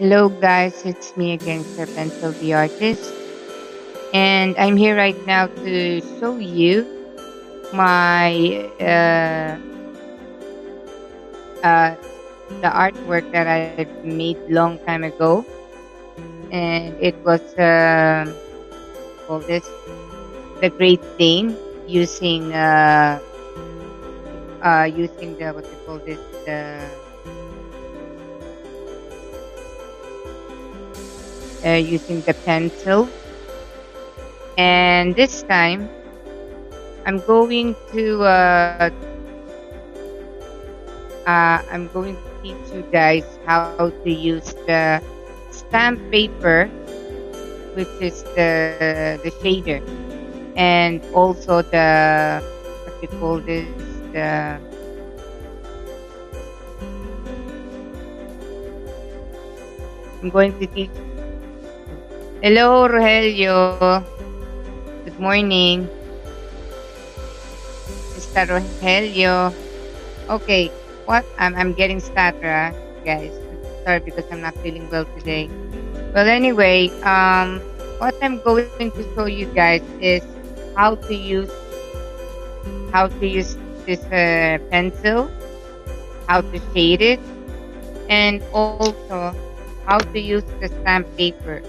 Hello, guys. It's me again, Sir Pencil the Artist. And I'm here right now to show you my uh, the artwork that I've made long time ago. And it was, call this, the Great Dane using, using the, what they call this, using the pencil. And this time, I'm going to teach you guys how to use the stamp paper, which is the shader, and also the what we call this the I'm going to teach. Hello, Rogelio. Good morning, Mr. Rogelio. Okay, what I'm getting stutter, guys. Sorry because I'm not feeling well today. Well, anyway, what I'm going to show you guys is how to use how to use this pencil, how to shade it, and also how to use the stamp paper.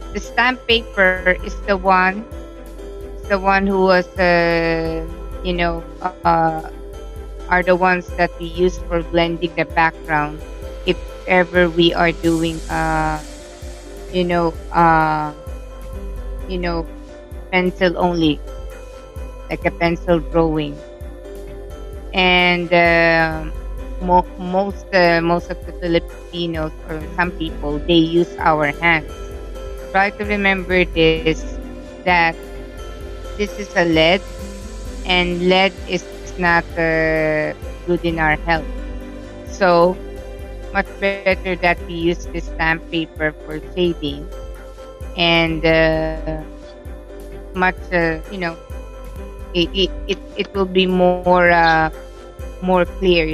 The stamp paper is the one who was, you know, are the ones that we use for blending the background. If ever we are doing, you know, uh, you know, pencil only, like a pencil drawing, and most of the Filipinos or some people they use our hands. Try to remember this that this is a lead, and lead is not good in our health. So much better that we use this stamp paper for shading, and much it will be more clear.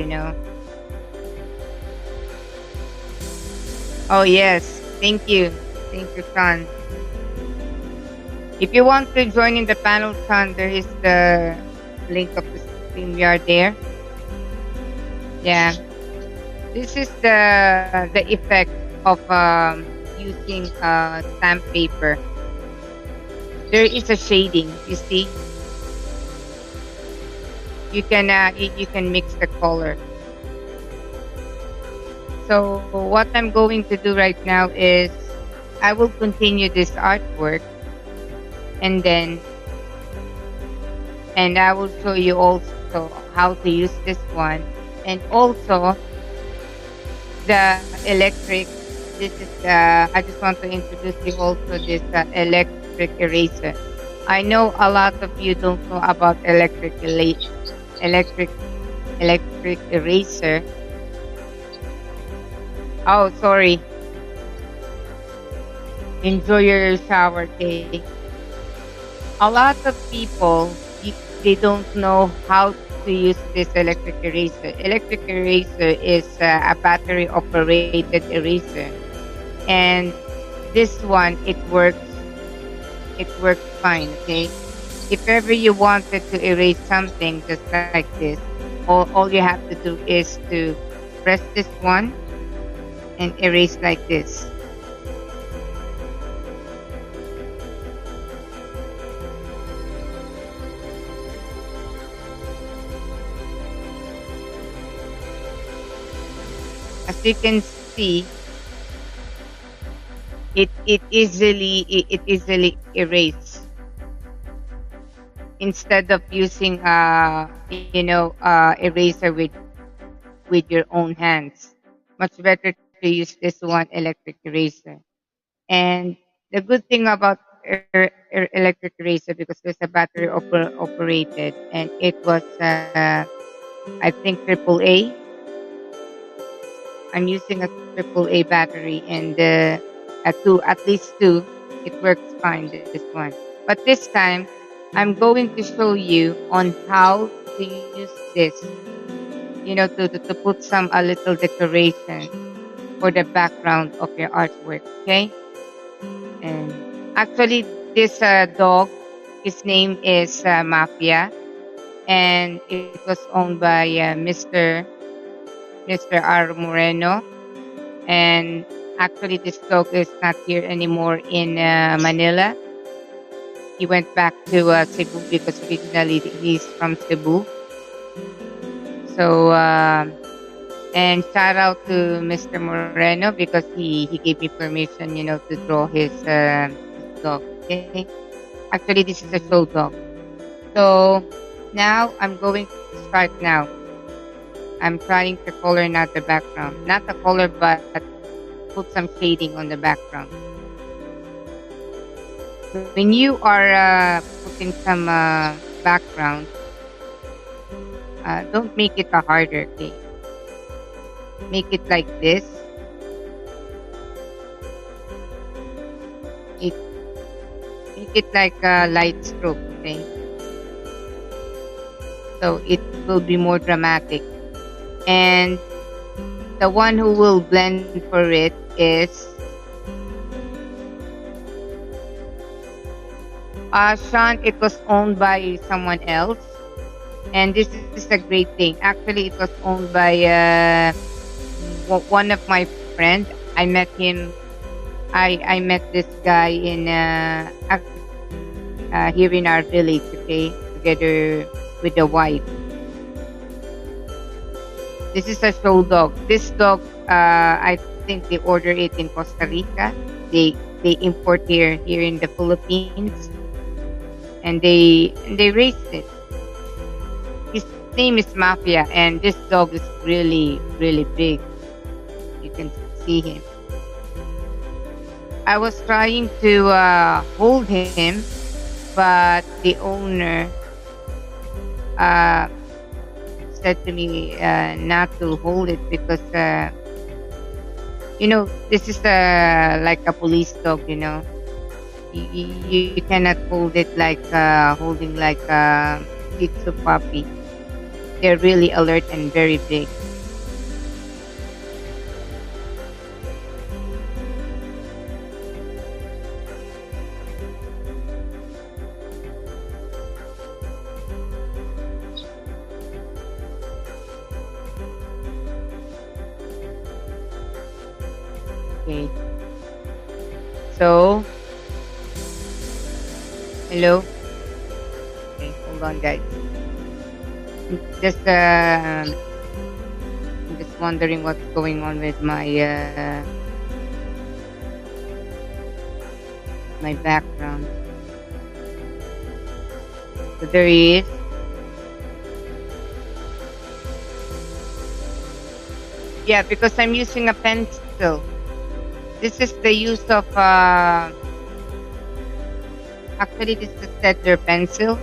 Oh yes, thank you, Sean. If you want to join in the panel, Sean, there is the link of the stream. We are there. Yeah, this is the effect of using stamp paper. There is a shading. You see, you can mix the color. So what I'm going to do right now is I will continue this artwork, and then I will show you also how to use this one, and also the electric. This is I just want to introduce you also this electric eraser. I know a lot of you don't know about electric eraser. Oh, sorry. Enjoy your shower, Kay. A lot of people they don't know how to use this electric eraser. Electric eraser is a battery operated eraser, and this one it works fine. Okay, if ever you wanted to erase something just like this, all you have to do is to press this one and erase like this. As you can see, it easily erases instead of using eraser with your own hands. Much better to use this one electric eraser. And the good thing about electric eraser, because there's a battery operated, and it was I think AAA. I'm using a AAA battery, and at least two, it works fine. This one, but this time I'm going to show you on how to use this. To put some a little decoration. for the background of your artwork. Okay, and actually, this dog, his name is Mafia, and it was owned by Mr. R. Moreno. And actually, this dog is not here anymore in Manila. He went back to Cebu because originally he's from Cebu. So, and shout out to Mr. Moreno because he gave me permission, to draw his dog. Okay. Actually, this is a show dog. So now I'm going to start now. I'm trying to color not the background, not the color, but put some shading on the background. When you are putting some background, don't make it a harder thing. Make it like this. Make, make it like a light stroke, okay? So it will be more dramatic. And the one who will blend for it is Sean. It was owned by someone else, and this is a great thing. Actually, it was owned by one of my friends. I met him. I met this guy in here in our village. Okay, together with the wife. This is a show dog. This dog, I think they order it in Costa Rica. They import here in the Philippines, and they raise it. His name is Mafia, and this dog is really big. You can see him. I was trying to hold him, but the owner uh, said to me not to hold it because this is like a police dog. You cannot hold it like holding like a Shih Tzu puppy. They're really alert and very big. Okay. So, hello. Okay, hold on, guys. Just I'm just wondering what's going on with my background. So there he is. Yeah, because I'm using a pencil. This is the use of actually this is Staedtler pencil.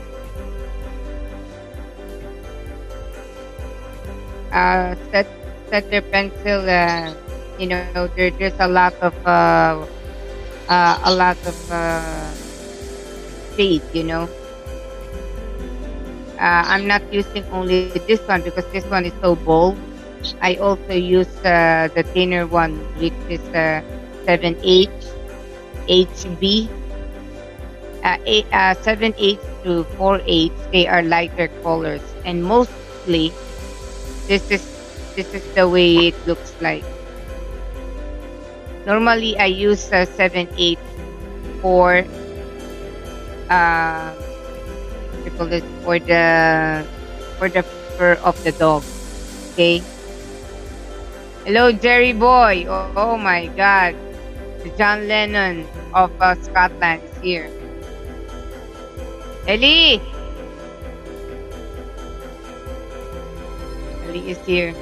Staedtler pencil. There's a lot of shade. I'm not using only this one because this one is so bold. I also use the thinner one, which is 7H, HB, 7H to 4H. They are lighter colors, and mostly this is the way it looks like. Normally, I use 7H for what do you call it, for the fur of the dog. Okay. Hello, Jerry Boy. Oh my God. The John Lennon of Scotland is here. Ellie! Ellie is here.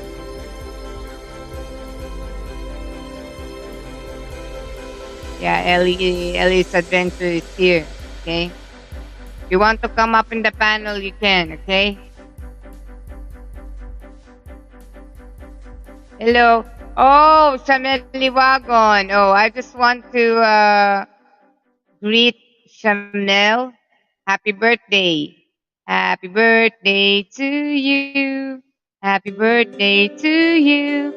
Yeah, Ellie's adventure is here. Okay. If you want to come up in the panel, you can. Okay. Hello. Oh, Shameli Wagon. Oh, I just want to greet Shamel. Happy birthday. Happy birthday to you. Happy birthday to you.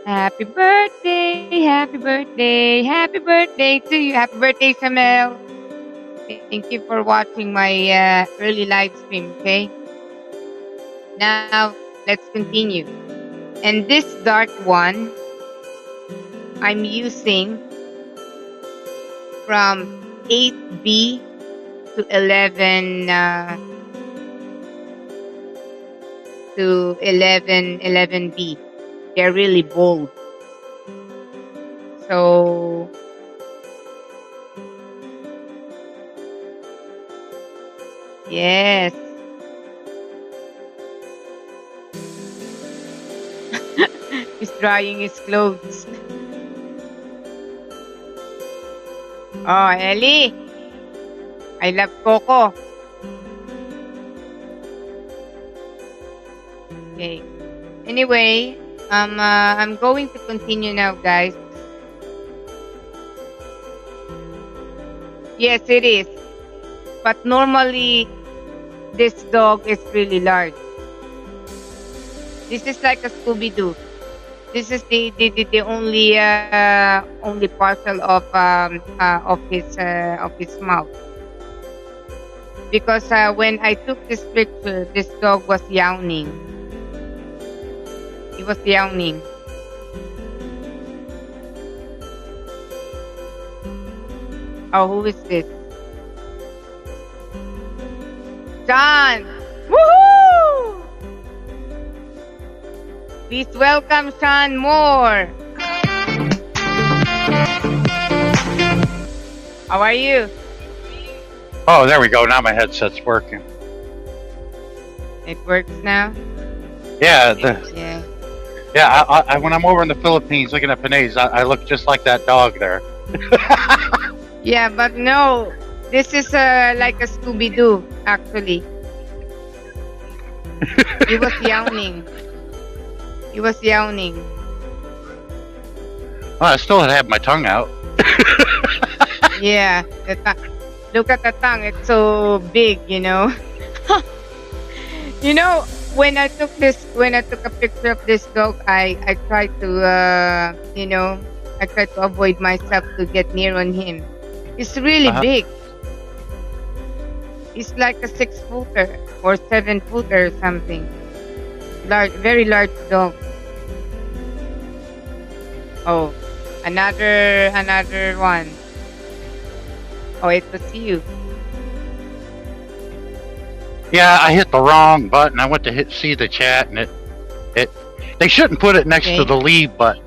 happy birthday, happy birthday to you. Happy birthday, Shamel. Thank you for watching my early live stream, okay? Now, let's continue. And this dark one, I'm using from 8B to 11B. They're really bold. So yes. He's drying his clothes. Oh, Ellie. I love Coco. Okay. Anyway, I'm going to continue now, guys. Yes, it is. But normally, this dog is really large. This is like a Scooby-Doo. This is the only parcel of his mouth. Because when I took this picture, this dog was yawning. He was yawning. Oh, who is this? John! Woohoo! Please welcome Sean Moore. How are you? Oh, there we go. Now my headset's working. It works now? Yeah, Yeah. yeah. When I'm over in the Philippines looking at Panay's, I look just like that dog there. Yeah, but no. This is like a Scooby-Doo, actually. He was yawning. He was yawning. Well, I still had my tongue out. Yeah. Look at the tongue. It's so big, you know. You know, when I took a picture of this dog, I tried to, I tried to avoid myself to get near on him. It's really big. It's like a 6-footer or 7-footer or something. Large, very large dog. Oh, another one. Oh, it was you. Yeah, I hit the wrong button. I went to see the chat, and it. They shouldn't put it next to the leave button.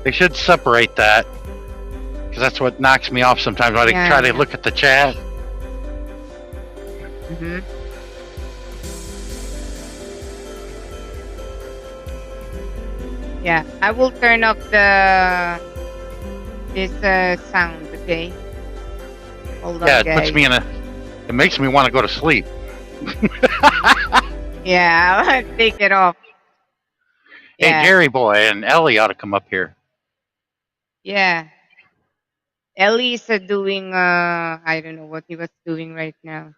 They should separate that, because that's what knocks me off sometimes when I try to look at the chat. Mm-hmm. Yeah, I will turn off this sound. Okay. Hold on, Yeah, it guys. puts me in it makes me want to go to sleep. Yeah, I'll take it off. Hey, Yeah. Jerry boy and Ellie ought to come up here. Yeah. Ellie is doing I don't know what he was doing right now.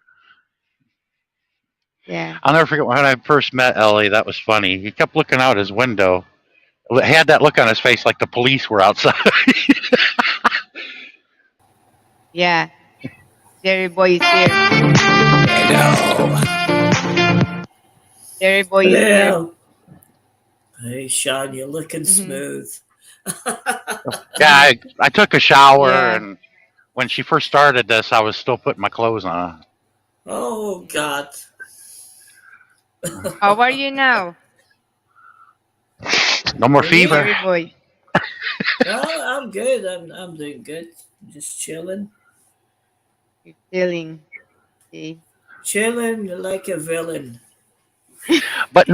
Yeah. I'll never forget when I first met Ellie. That was funny. He kept looking out his window. He had that look on his face like the police were outside. Yeah. Jerry boy is here. Hello. Jerry boy is here. Hello. Hey, Sean, you're looking smooth. Yeah, I took a shower, and when she first started this, I was still putting my clothes on. Oh, God. How are you now? No more fever. Jerry boy. No, I'm good. I'm doing good. Just chilling. You're chilling. See? Chilling like a villain. But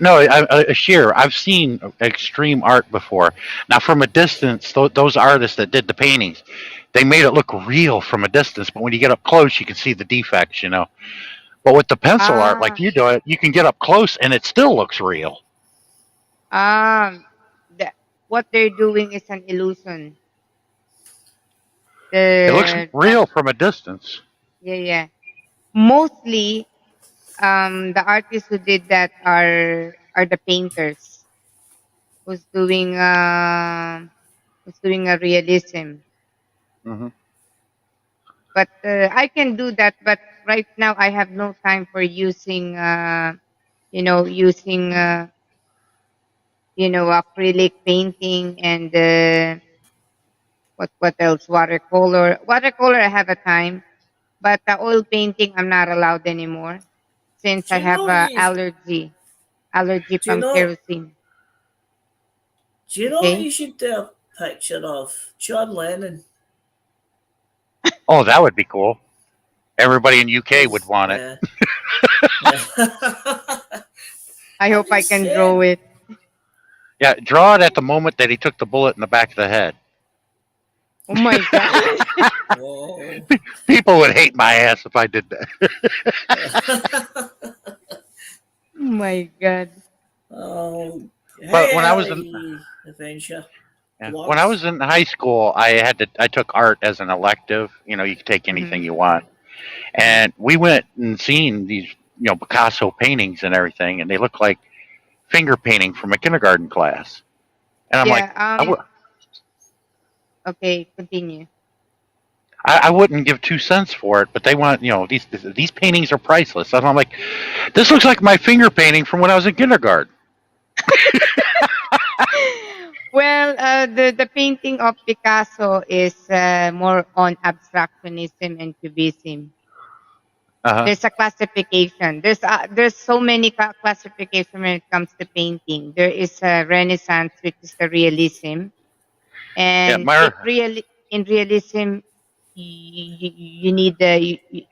no, Sheer, I've seen extreme art before. Now, from a distance, those artists that did the paintings, they made it look real from a distance. But when you get up close, you can see the defects, you know. But with the pencil art, like you do it, you can get up close and it still looks real. What they're doing is an illusion. It looks real from a distance. Yeah. Mostly, the artists who did that are the painters. who's doing a realism. Hmm. But I can do that. But right now, I have no time for using using acrylic painting and what else? Watercolor. Watercolor, I have a time, but oil painting, I'm not allowed anymore since Do I you have know you? allergy Do you from know? kerosene. Do you know Okay. you should do a picture of John Lennon? Oh, that would be cool. Everybody in UK would Because want it. yeah, yeah. I I'm hope I just can draw saying. it. Yeah, draw it at the moment that he took the bullet in the back of the head. Oh my god. Oh. People would hate my ass if I did that. Oh my god. Oh, But hey Ellie, Adventure, yeah, when I Blogs. was in high school, I took art as an elective. You know, you could take Hmm. anything you want, and we went and seen these Picasso paintings and everything, and they look like finger painting from a kindergarten class. And I'm like, Yeah. I w- Okay. Continue. I wouldn't give 2 cents for it, but they want, these paintings are priceless. And I'm like, this looks like my finger painting from when I was in kindergarten. Well, the painting of Picasso is more on abstractionism and cubism. Uh huh. There's a classification. There's so many classification when it comes to painting. There is a Renaissance, which is the realism, Yeah, and my in realism, you need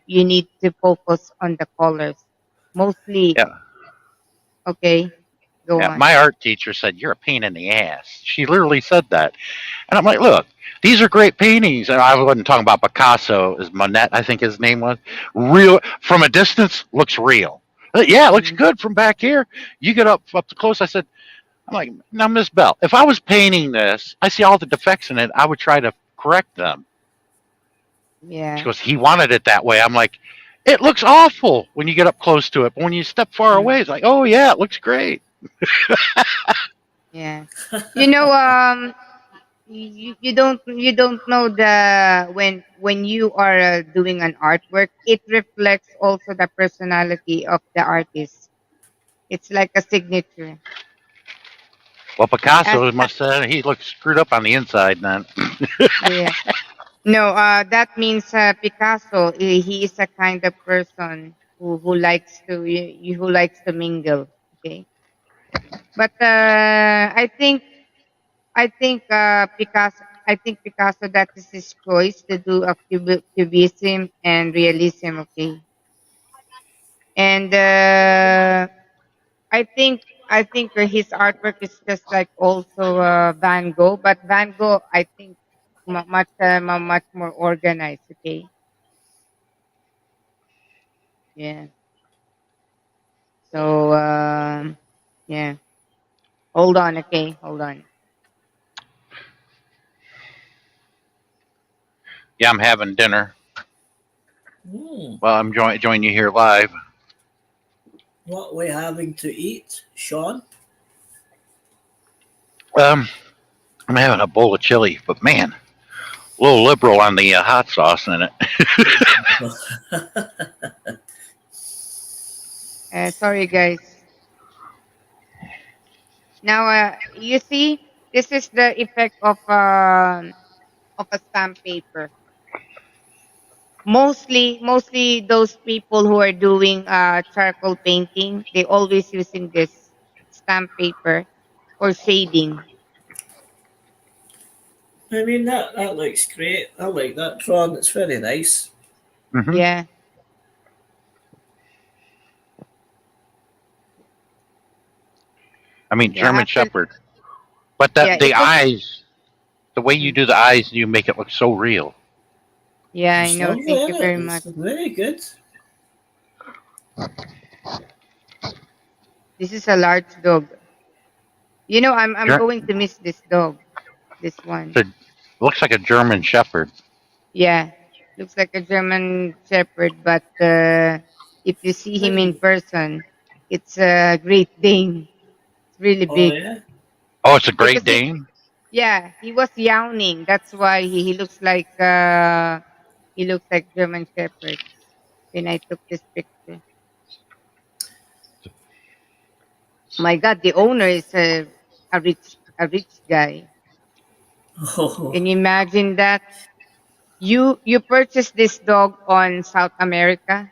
you need to focus on the colors mostly. yeah, Okay, go yeah, on. my art teacher said you're a pain in the ass. She literally said that, and I'm like, look, these are great paintings. And I wasn't talking about Picasso, is Monet, I think his name was. Real from a distance, looks real. Yeah, it looks Mhm. good from back here. You get up to close. I'm like, now, Miss Bell, if I was painting this, I see all the defects in it. I would try to correct them. She Yeah. goes, he wanted it that way. I'm like, it looks awful when you get up close to it, but when you step far Mm. away, it's like, oh yeah, it looks great. Yeah. You know, you don't know the when you are doing an artwork, it reflects also the personality of the artist. It's like a signature. Well, As Picasso must have he looked screwed up on the inside then. yeah. No, that means Picasso. He is a kind of person who likes to who likes to mingle. Okay, but I think Picasso, that is his choice to do a cubism and realism. Okay, and I think his artwork is just like also Van Gogh, but Van Gogh, I think, much more organized. Okay, yeah. So yeah. Hold on. Okay, hold on. Yeah, I'm having dinner. Hmm, Well, I'm joining you here live. what we having to eat, Sean? Um, I'm having a bowl of chili, but man, a little liberal on the hot sauce in it. Sorry, guys. Now, you see, this is the effect of a stamp paper. Mostly those people who are doing charcoal painting, they always using this stamp paper for shading. I mean that looks great. I like that drawing. It's very nice. Hmm. Yeah, I mean, yeah. German Actually, Shepherd, but yeah. the It looks. eyes, the way you Mm, do the eyes, you make it look so real. yeah, I It's know. lovely, Thank you isn't it? very It's much. very good. This is a large dog. You know, I'm Ger- going to miss this dog. This one. it looks like a German Shepherd. Yeah, looks like a German Shepherd, but if you see him in Maybe. person, it's a Great Dane. It's really Oh big. yeah. Oh, it's a Great because Dane. yeah, he was yawning. That's why he looks like German Shepherd when I took this picture. My God, the owner is a rich guy. Can Oh, you imagine that? You purchased this dog on South America,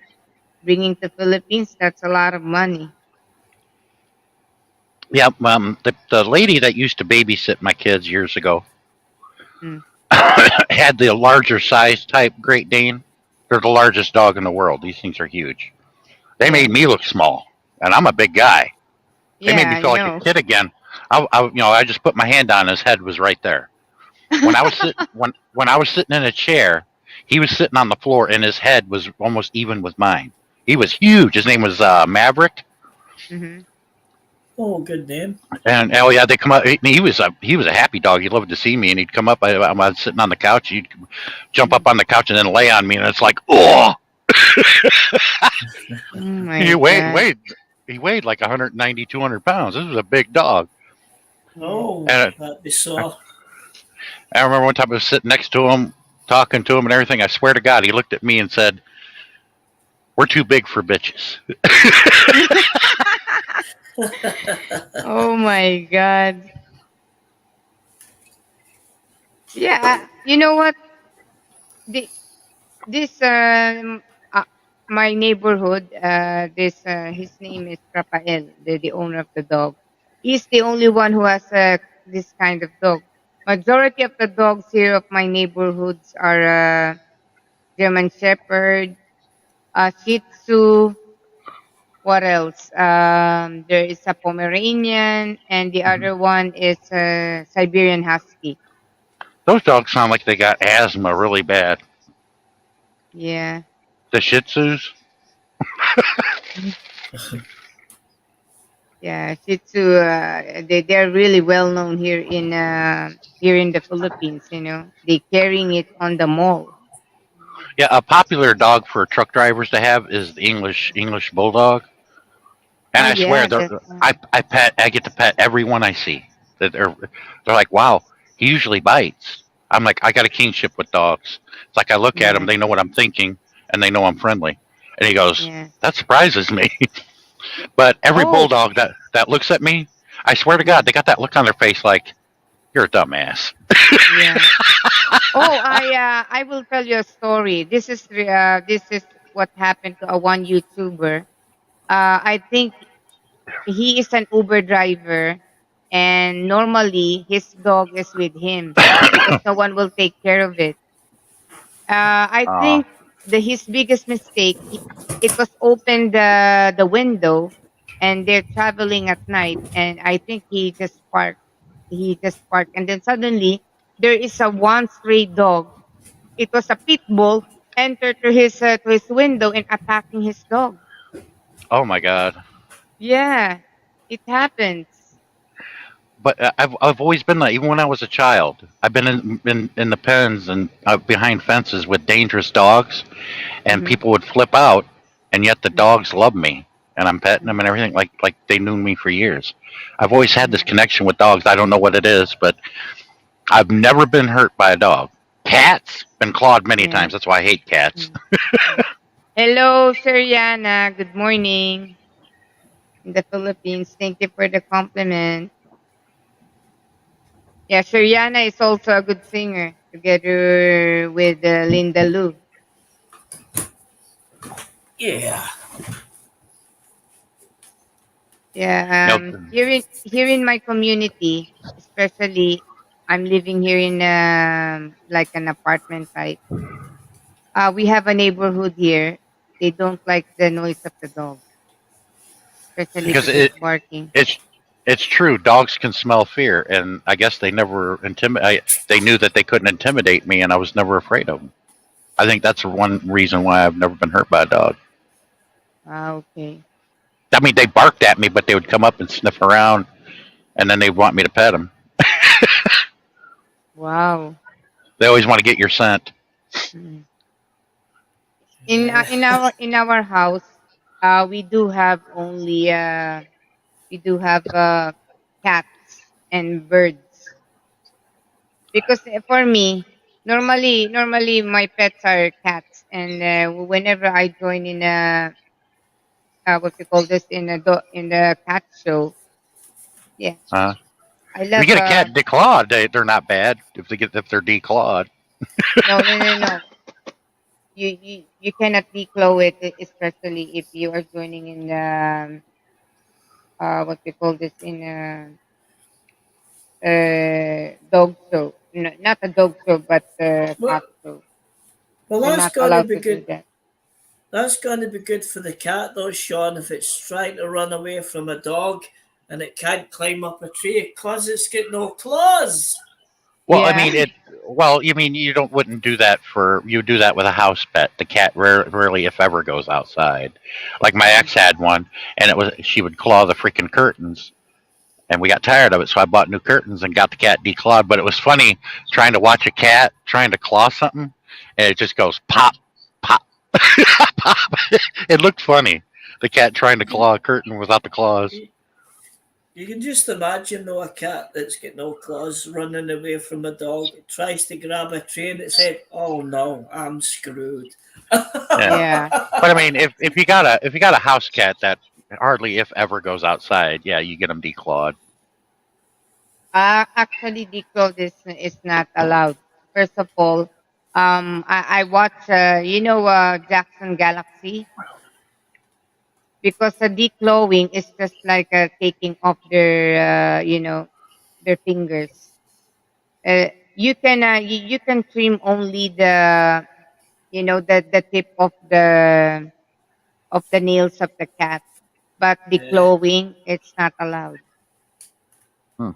bringing to Philippines. That's a lot of money. Yeah, the lady that used to babysit my kids years ago Mm, had the larger size type Great Dane. They're the largest dog in the world. These things are huge. They yeah, made me look small, and I'm a big guy. They made yeah, me I feel like a know. kid again. I just put my hand on his head was right there. When I was sitting in a chair, he was sitting on the floor, and his head was almost even with mine. He was huge. His name was Maverick, Hmm. oh, good name. and oh yeah, they come up. He was a happy dog. He loved to see me, and he'd come up. I was sitting on the couch. He'd jump up on the couch and then lay on me, and it's like, oh, Oh my he weighed God. weighed he weighed like 190, 200 pounds. This was a big dog. Yeah. Oh, And that we saw. I remember one time I was sitting next to him, talking to him and everything. I swear to God, he looked at me and said, "We're too big for bitches." Oh my God. Yeah, you know what? The, this my neighborhood. His name is Rafael, the owner of the dog. He's the only one who has this kind of dog. Majority of the dogs here of my neighborhoods are German Shepherd, Shih Tzu. What else? There is a Pomeranian, and the Mhm. other one is Siberian Husky. Those dogs sound like they got asthma really bad. Yeah. The Shih Tzus. Yeah, Shih Tzu, they're really well known here in the Philippines. They carrying it on the mall. Yeah, a popular dog for truck drivers to have is the English bulldog. And Oh I swear, yeah, that's I get to pet everyone I see. That they're like, wow, he usually bites. I'm like, I got a kingship with dogs. It's like I look at them, yeah, they know what I'm thinking, and they know I'm friendly. And he goes, yeah. that surprises me. But every Oh, bulldog that looks at me, I swear to God, mm, they got that look on their face like you're a dumbass. yeah. Oh, I will tell you a story. This is what happened to a one YouTuber. I think he is an Uber driver, and normally his dog is with him because no one will take care of it. I Uh, think his biggest mistake, it was open the window, and they're traveling at night, and I think he just parked, and then suddenly there is a one stray dog. It was a pit bull entered to his window and attacking his dog. oh my God. Yeah, it happens. But I've always been like even when I was a child. I've been in the pens and behind fences with dangerous dogs, and Hmm. people would flip out, and yet the dogs love me, and I'm petting them and everything like they knew me for years. I've always had this connection with dogs. I don't know what it is, but I've never been hurt by a dog. Cats been clawed many Yeah. times. That's why I hate cats. Mm. Hello, Sir Yana. Good morning in the Philippines. Thank you for the compliment. Yeah, Suriana is also a good singer together with Linda Lu. Yeah. Yeah, No, here in my community, especially I'm living here in like an apartment type. We have a neighborhood here. They don't like the noise of the dog, especially if because it is barking. it's it's true. Dogs can smell fear, and I guess they never intimidate. They knew that they couldn't intimidate me, and I was never afraid of them. I think that's one reason why I've never been hurt by a dog. Ah, okay. I mean, they barked at me, but they would come up and sniff around, and then they want me to pet them. Wow. They always want to get your scent. Mm. In Yeah. our house, we do have only we do have cats and birds. Because for me, normally my pets are cats, and whenever I join in a what we call this in the cat show, yeah, Uh, I if you love get a cat declawed, they're not bad if they're declawed. no. You cannot declaw it, especially if you are joining in the what we call this in a dog show. No, not a dog show, but Well, cat show. well, You're that's not going to allowed be to do good. that. That's going to be good for the cat, though, Sean. If it's trying to run away from a dog and it can't climb up a tree because it's got no claws. Well, I Yeah, mean it. Well, you mean you don't wouldn't do that for you do that with a house pet. The cat rarely, if ever, goes outside. Like my ex had one, and it was she would claw the freaking curtains, and we got tired of it, so I bought new curtains and got the cat declawed. But it was funny trying to watch a cat trying to claw something, and it just goes pop, pop, pop. It looked funny. The cat trying to claw a curtain without the claws. You can just imagine, though, a cat that's got no claws running away from a dog. It tries to grab a tree and it said, "Oh no, I'm screwed." Yeah. yeah. But I mean, if you got a house cat that hardly if ever goes outside, yeah, you get them declawed. Actually, declaw is not allowed. First of all, I watch Jackson Galaxy, because the declawing is just like taking off their their fingers. You can trim only the tip of the nails of the cat, but Yeah. declawing it's not allowed. Hmm.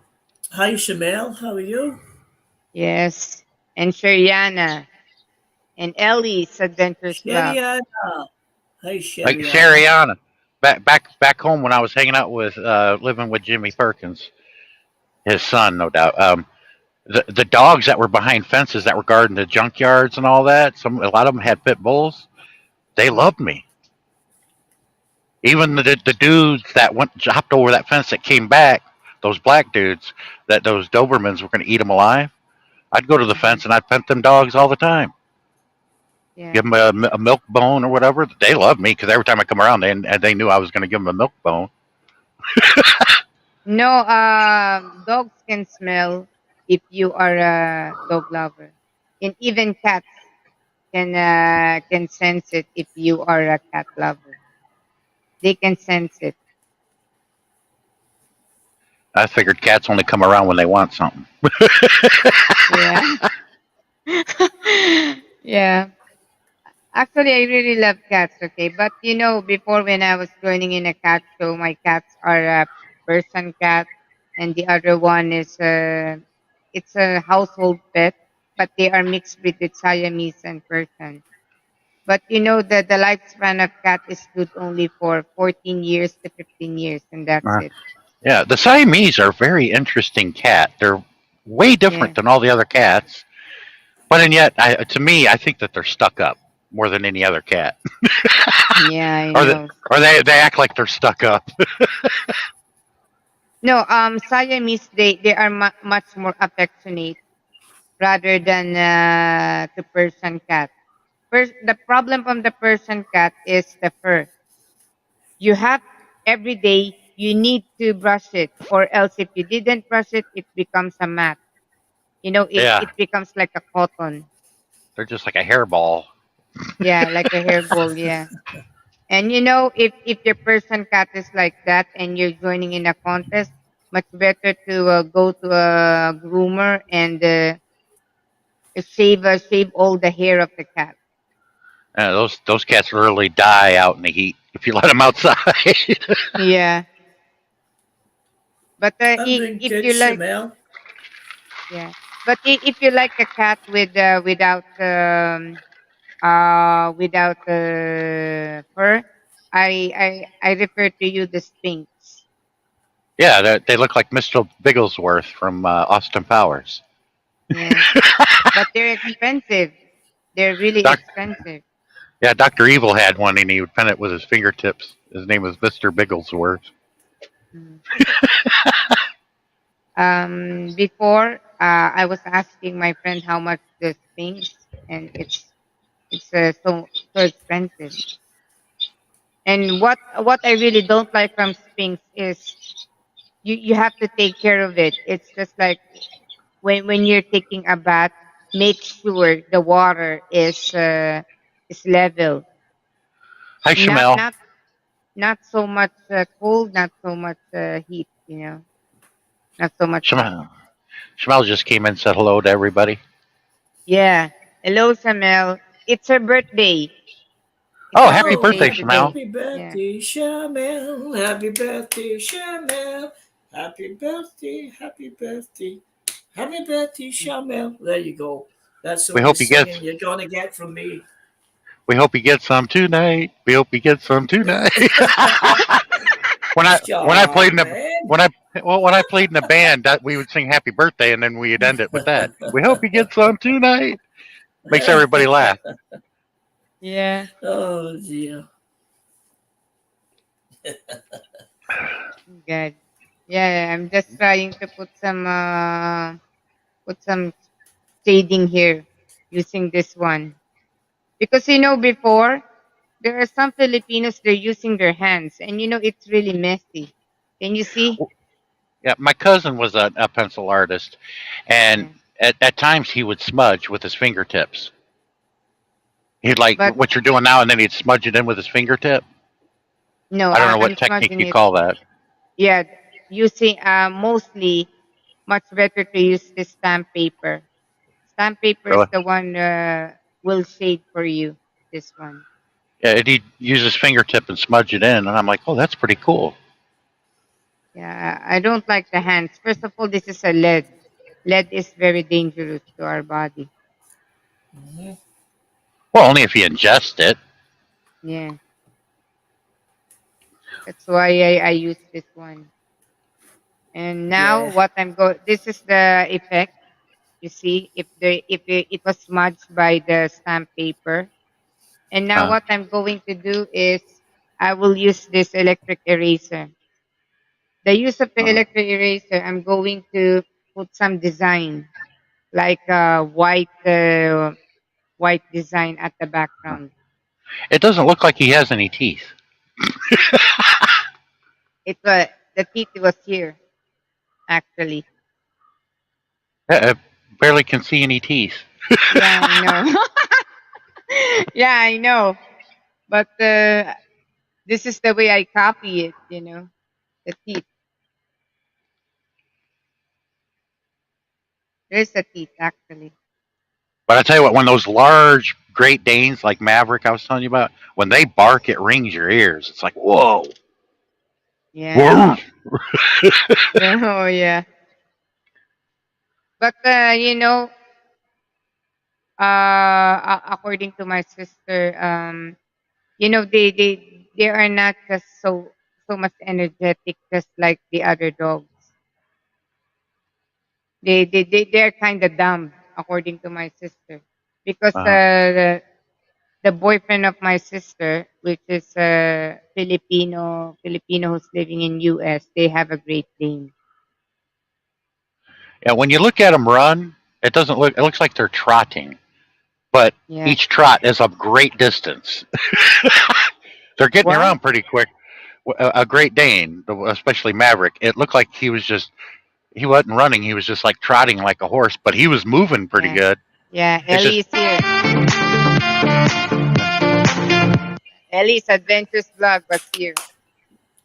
Hi, Shamel. How are you? Yes, and Sheriana and Ellie's Adventures Club. Sheriana. Hi, Like Sheriana. Shariana, back home when I was hanging out with living with Jimmy Perkins, his son, no doubt. The dogs that were behind fences that were guarding the junkyards and all that, a lot of them had pit bulls. They loved me. Even the dudes that went hopped over that fence that came back, those black dudes, that those Dobermans were going to eat them alive. I'd go to the Mhm. fence and I'd pet them dogs all the time. Yeah. Give them a milk bone or whatever. They loved me because every time I come around, they knew I was going to give them a milk bone. No, dogs can smell if you are a dog lover, and even cats can sense it if you are a cat lover. They can sense it. I figured cats only come around when they want something. Yeah. Yeah. Actually, I really love cats. Okay, but before when I was joining in a cat show, my cats are a Persian cat, and the other one is it's a household pet, but they are mixed breed with Siamese and Persian. But the lifespan of cat is good only for 14 years to 15 years, and that's Uh, it. yeah, the Siamese are a very interesting cat. They're way Yeah, different than all the other cats, but and yet, to me, I think that they're stuck up more than any other cat, yeah, I or know. they act like they're stuck up. No, Siamese they are much more affectionate rather than the Persian cat. First, the problem from the Persian cat is the fur. You have every day you need to brush it, or else if you didn't brush it, it becomes a mat. Yeah, It becomes like a cotton. they're just like a hairball. Yeah, like a hairball. Yeah. And if your Persian cat is like that and you're joining in a contest, much better to go to a groomer and shave all the hair of the cat. Those cats literally die out in the heat if you let them outside. Yeah, but I'm doing if good, you like, Shamel. yeah, but if you like a cat without fur, I refer to you the Sphinx. Yeah, they look like Mr. Bigglesworth from Austin Powers. Yeah, but they're expensive. They're really Doc, expensive. yeah, Doctor Evil had one, and he would pen it with his fingertips. His name was Mr. Bigglesworth. Mm. Before, I was asking my friend how much the Sphinx, and it's so expensive. And what I really don't like from Sphinx is you have to take care of it. It's just like when you're taking a bath, make sure the water is level. Hi, Not Shamel. not not so much cold, not so much heat. Not so much hot. Shamel just came in and said hello to everybody. Yeah. Hello, Samel. It's her birthday. It's Oh, her happy Oh, birthday birthday, today. Shamel. happy Yeah. birthday, Shamel. Happy birthday, Shamel. Happy birthday, happy birthday. Happy birthday, Shamel. There you go. That's the We only hope he gets. singing you're going to get from me. We hope he gets some tonight. We hope he gets some tonight. when I played in the Shamel. when I played in the band, that we would sing "Happy Birthday" and then we'd end it with that. We hope he gets some tonight. Makes everybody laugh. Yeah. Oh, dear. Good. Yeah, I'm just trying to put some shading here using this one. Because before there are some Filipinos they're using their hands and it's really messy. Can you see? Yeah, my cousin was a pencil artist, and Yeah. at times he would smudge with his fingertips. He'd like But what you're doing now, and then he'd smudge it in with his fingertip. no, I don't know I'm what technique smudging you it. call that. Yeah, using mostly much better to use this stamp paper. Stamp paper is Really? the one will shade for you. This one. Yeah, and he'd use his fingertip and smudge it in, and I'm like, oh, that's pretty cool. Yeah, I don't like the hands. First of all, this is a lead. Lead is very dangerous to our body. Mhm. Well, only if you ingest it. Yeah, that's why I use this one. And now Yeah. what this is the effect. You see, if it was smudged by the stamp paper. And now Uh, what I'm going to do is I will use this electric eraser. The use of the uh, electric eraser, I'm going to put some design like white design at the background. it doesn't look like he has any teeth. The teeth was here actually. I barely can see any teeth. Yeah, I know. Yeah, I know. But this is the way I copy it. The teeth. There's a teeth actually. But I tell you what, when those large Great Danes like Maverick I was telling you about, when they bark, it rings your ears. It's like, whoa. Yeah. Whoa. Oh yeah. But according to my sister, they are not just so much energetic, just like the other dogs. They're kind of dumb, according to my sister, because Uh, the boyfriend of my sister, which is Filipino who's living in U.S., they have a Great Dane. yeah, when you look at them run, it doesn't look. It looks like they're trotting, but Yeah. each trot is a great distance. They're getting What? around pretty quick. A Great Dane, especially Maverick, it looked like he wasn't running. He was just like trotting like a horse, but he was moving pretty Yeah. good. Yeah. It's just Ellie is here. Ellie's Adventures Vlog was here.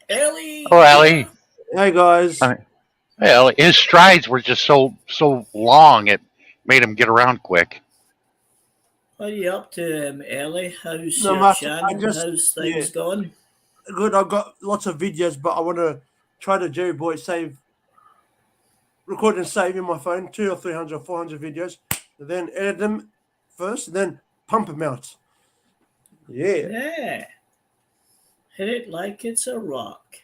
Ellie. oh, Ellie. Hey guys. I mean, hey, Ellie. His strides were just so long. It made him get around quick. What are you up to, Ellie? How's No your matter. I Shannon? just How's yeah. things going? Good. I've got lots of videos, but I want to try the Jerry Boy record and save in my phone 200 or 300 or 400 videos, and then edit them first, and then pump them out. Yeah. Yeah. Hit it like it's a rock.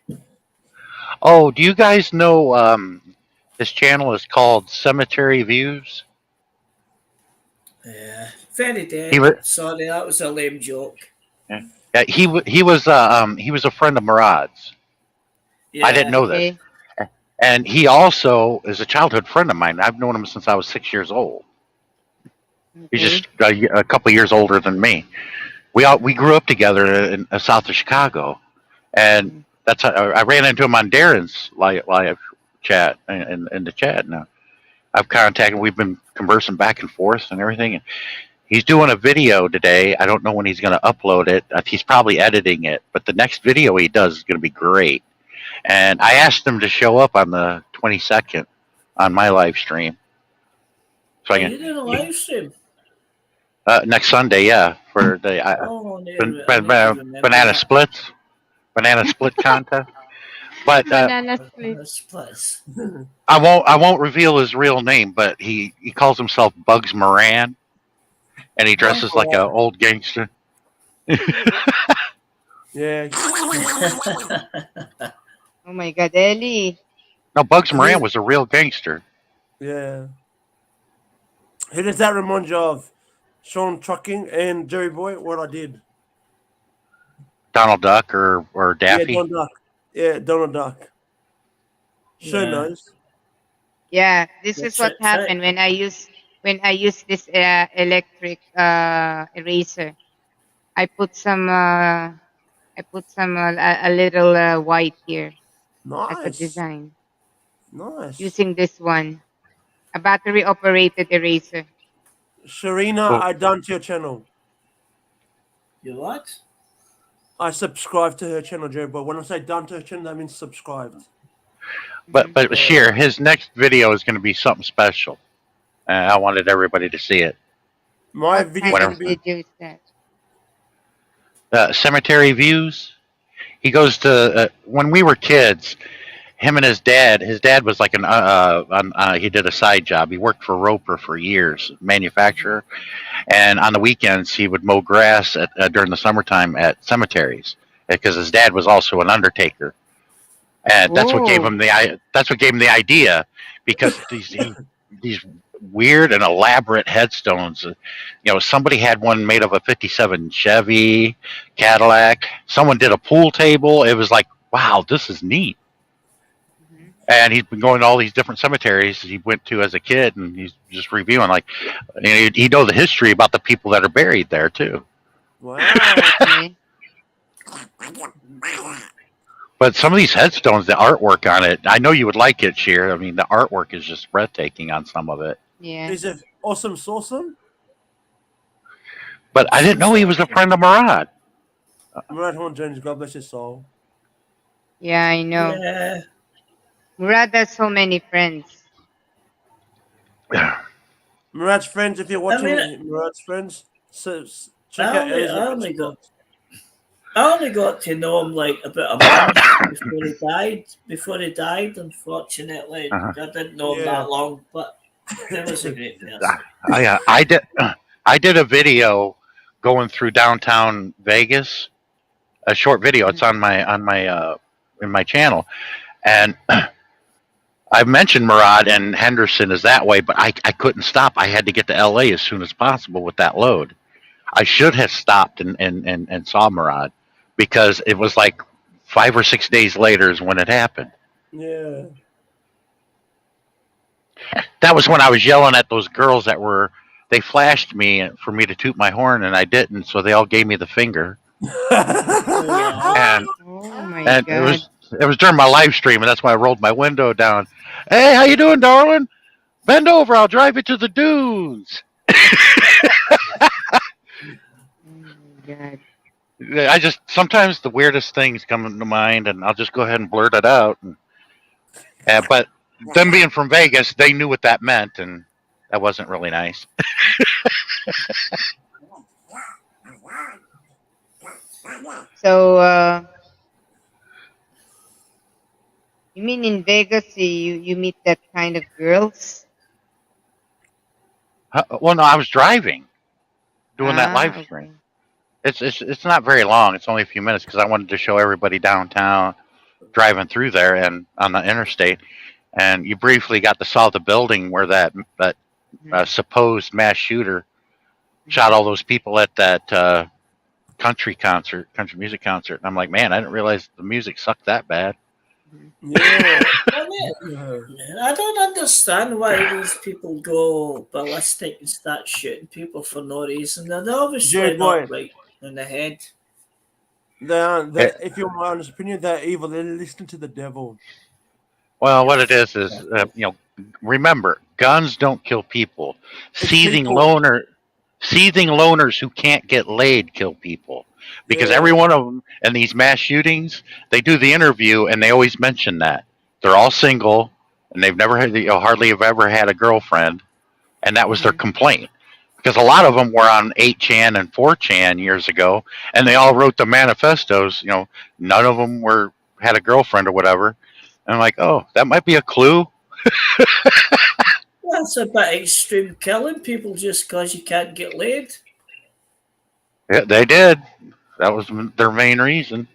Oh, do you guys know this channel is called Cemetery Views? Yeah. Very dead. He was Sorry, that was a lame joke. he was a friend of Murad's. Yeah. I didn't know this. Okay. And he also is a childhood friend of mine. I've known him since I was 6 years old. He's Okay. just a couple years older than me. We grew up together in south of Chicago, and Mm. that's how I ran into him on Darren's live chat in the chat. Now I've contacted. We've been conversing back and forth and everything. And he's doing a video today. I don't know when he's going to upload it. He's probably editing it, but the next video he does is going to be great. And I asked him to show up on the 22nd on my live stream, so I Are you doing a live can stream? next Sunday, yeah, for the Oh, I need to remember banana that. splits, banana split contest. But Banana split. Splits. I won't reveal his real name, but he calls himself Bugs Moran, and he dresses like an old gangster. Yeah. Oh my God, Ellie. No, Bugs Moran was a real gangster. Yeah. Who does that remind you of? Sean Trucking and Jerry Boy? What I did. Donald Duck or Daffy. Yeah, Donald Duck. Yeah, Donald Duck. So Yeah. nice. Yeah, this Yeah, is what try- happened when I use this electric eraser. I put some a little white here as a Nice. design Nice. using this one, a battery operated eraser. Sharina, Cool. I done to your channel. You what? I subscribed to her channel, Jerry Boy. When I say done to her channel, that means subscribed. But Sheer, his next video is going to be something special. I wanted everybody to see it. My What video kind Whatever. of video is that? Cemetery views. He goes to when we were kids. Him and his dad. His dad was like he did a side job. He worked for Roper for years, manufacturer, and on the weekends he would mow grass during the summertime at cemeteries because his dad was also an undertaker, and that's what gave Whoa. him the idea because these weird and elaborate headstones. Somebody had one made of a '57 Chevy Cadillac. Someone did a pool table. It was like, wow, this is neat. Mhm. And he's been going to all these different cemeteries he went to as a kid, and he's just reviewing. Like, he knows the history about the people that are buried there too. Wow. Okay. But some of these headstones, the artwork on it, I know you would like it, Sheer. I mean, the artwork is just breathtaking on some of it. Yeah. Is it awesome, awesome? But I didn't know he was a friend of Murad. Murad Horn Jones, God bless his soul. Yeah, I know. Yeah. Murad has so many friends. Murad's friends, if you're watching mean- Murad's friends, so check I out only- I Elizabeth. only got- I only got to know him like about a month before he died. Unfortunately, Uh-huh. I didn't know him Yeah. that long, but he was a great person. I did a video going through downtown Vegas, a short video. It's on my in my channel, and I mentioned Murad and Henderson is that way, but I couldn't stop. I had to get to LA as soon as possible with that load. I should have stopped and saw Murad because it was like 5 or 6 days later is when it happened. Yeah. That was when I was yelling at those girls they flashed me for me to toot my horn and I didn't, so they all gave me the finger. And Oh my and God. it was during my live stream, and that's why I rolled my window down. Hey, how you doing, darling? Bend over, I'll drive you to the dunes. Oh my God. I just sometimes the weirdest things come into mind, and I'll just go ahead and blurt it out. But them being from Vegas, they knew what that meant, and that wasn't really nice. So, you mean in Vegas you meet that kind of girls? Well, no, I was driving, doing that live okay. stream. It's not very long. It's only a few minutes because I wanted to show everybody downtown, driving through there and on the interstate. And you briefly got to saw the building where that supposed mass shooter shot all those people at that country music concert. And I'm like, man, I didn't realize the music sucked that bad. Yeah. I don't understand why these people go ballistic and start shooting people for no reason. They're obviously Jared not Boy, right in the head. if you're my honest opinion, they're evil. They're listening to the devil. Well, what it is, remember, guns don't kill people. It's Seething people. loners who can't get laid kill people. Because Yeah. every one of them in these mass shootings, they do the interview and they always mention that they're all single and they've never had, hardly have ever had a girlfriend, and that was their complaint. Because a lot of them were on 8chan and 4chan years ago, and they all wrote the manifestos. None of them had a girlfriend or whatever. And I'm like, oh, that might be a clue. That's a bit extreme, killing people just because you can't get laid. Yeah, they did. That was their main reason.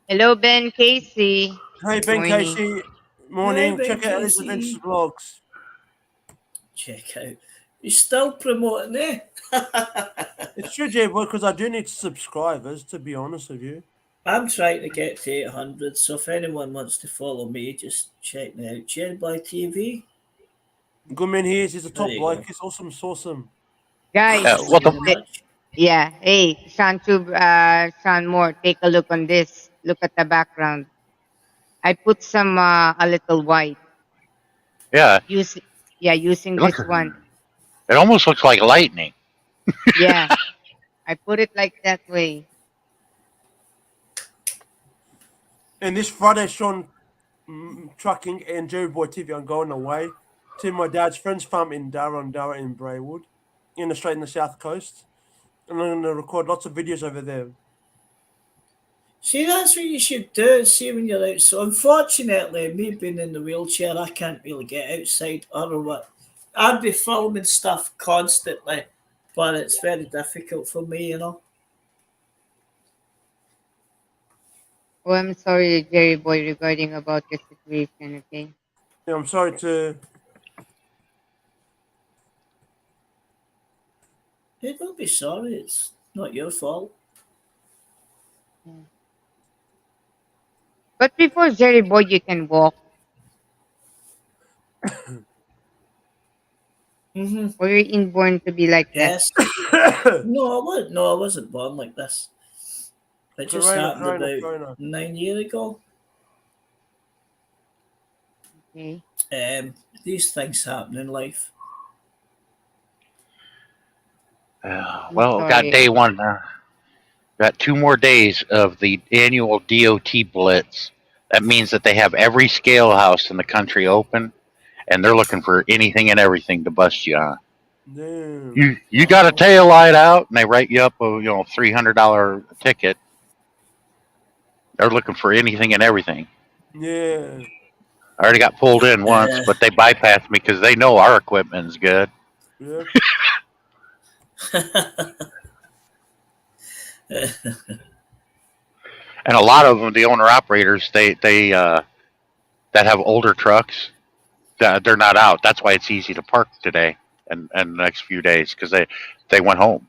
Hello, Ben Casey. Hey, Ben Morning. Casey. Morning. Hey, Ben Check out his Casey. adventures vlogs. Check out. You're still promoting it. It's true, Jay Boy, because I do need subscribers, to be honest with you. I'm trying to get to 800, so if anyone wants to follow me, just check me out. Jerry Boy TV. Good man, he is. He's a top There you bloke. go. He's awesome. Guys, What the- Thank you very much. yeah. Hey, Sean Moore, take a look on this. Look at the background. I put some a little white. Yeah, Using Look- this one. it almost looks like lightning. Yeah. I put it like that way. And this Friday, Sean Trucking and Jerry Boy TV, I'm going away to my dad's friend's farm in Darra in Braywood, in Australia, in the south coast. And I'm going to record lots of videos over there. See, that's what you should do. See when you're out. So, unfortunately, me being in the wheelchair, I can't really get outside or what. I'd be filming stuff constantly, but it's very difficult for me, you know. Oh, I'm sorry, Jerry Boy, regarding about the situation. Okay. Yeah, I'm sorry to. Hey, don't be sorry. It's not your fault. But before Jerry Boy, you can walk. Mm-hmm. Or you're inborn to be like that. Yes. No, I wasn't born like this. It just happened about Corona. 9 years ago. Okay. These things happen in life. Well, got sorry. day one. Got 2 more days of the annual DOT blitz. That means that they have every scale house in the country open, and they're looking for anything and everything to bust you on. Damn. You got a tail light out, and they write you up a $300 ticket. They're looking for anything and everything. Yeah. I already got pulled in once, Yeah. but they bypassed me because they know our equipment's good. Yeah. And a lot of them, the owner operators, they that have older trucks, they're not out. That's why it's easy to park today and the next few days, because they went home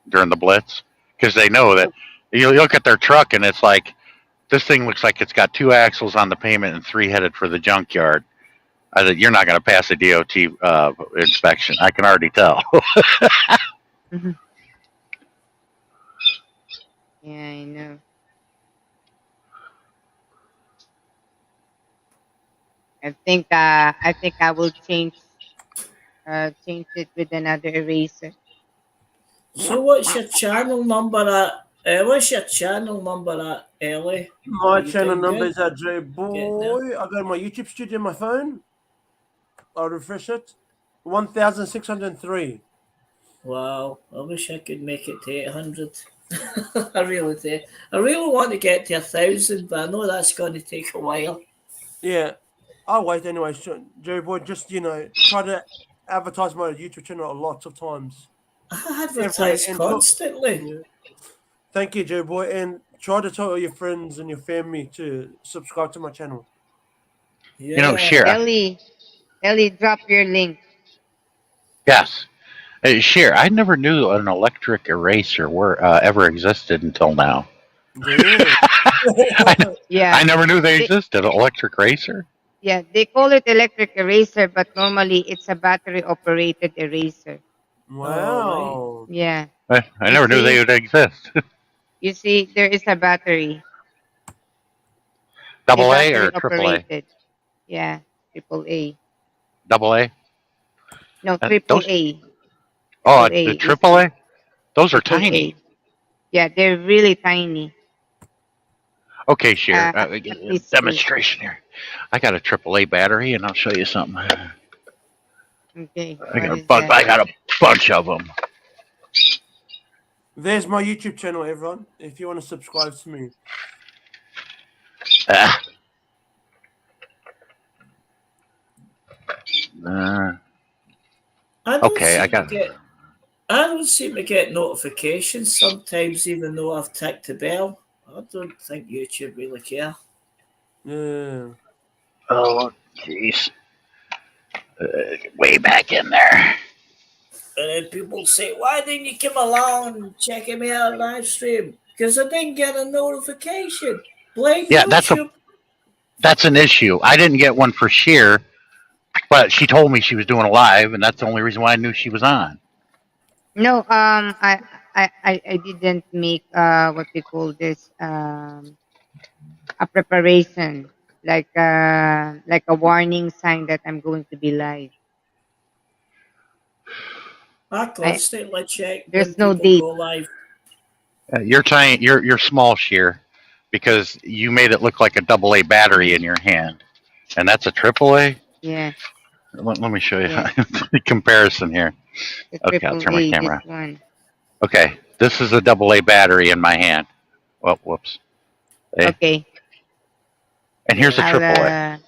during the blitz, because they know that you look at their truck and it's like, this thing looks like it's got 2 axles on the pavement and 3 headed for the junkyard. I said, you're not going to pass a DOT inspection. I can already tell. Yeah, I know. I think I will change it with another eraser. So what's your channel number at? What's your channel number at, Ellie? My You channel doing number good? is at J Boy. I go to my YouTube studio on my phone. I'll refresh it. 1,603. Wow, I wish I could make it to 800. I really do. I really want to get to 1,000, but I know that's going to take a while. Yeah. I'll wait anyway. Jerry Boy, just, try to advertise my YouTube channel lots of times. I advertise and- constantly. Thank you, Jerry Boy. And try to tell all your friends and your family to subscribe to my channel. Yeah. Share. Ellie, drop your link. Yes. Share. I never knew an electric eraser ever existed until now. Yeah. Yeah. I never knew they They- existed. Electric racer. Yeah, they call it electric eraser, but normally it's a battery operated eraser. Wow. Yeah. I You never knew they see, would exist. you see, there is a battery, a Double A or battery triple A? operated. Yeah, triple A. Double A. No, triple Those. A. Oh, Triple A the is triple A. Those are triple tiny. A. Yeah, they're really tiny. Okay, Sheer. Let me see. Demonstration here. I got a triple A battery, and I'll show you something. Okay, what is that? I got a bunch of them. There's my YouTube channel, everyone. If you want to subscribe to me. Ah. I don't Okay, I seem got. to get. I don't seem to get notifications sometimes, even though I've ticked the bell. I don't think YouTube really care. Yeah. Oh, jeez. Way back in there. And then people say, "Why didn't you come along and check me out live stream?" Because I didn't get a notification. Blame Yeah, YouTube. that's an issue. I didn't get one for Sheer, but she told me she was doing a live, and that's the only reason why I knew she was on. No, I didn't make what we call this a preparation, like a warning sign that I'm going to be live. I constantly check There's when no people date. go live. You're trying. You're small, Sheer, because you made it look like a double A battery in your hand, and that's a triple A. Yeah, Let me show you Yeah. the comparison here. the Okay, I'll turn my AAA, camera. this one. Okay, this is a double A battery in my hand. Well, whoops. Hey. Okay, And here's a I'll triple A.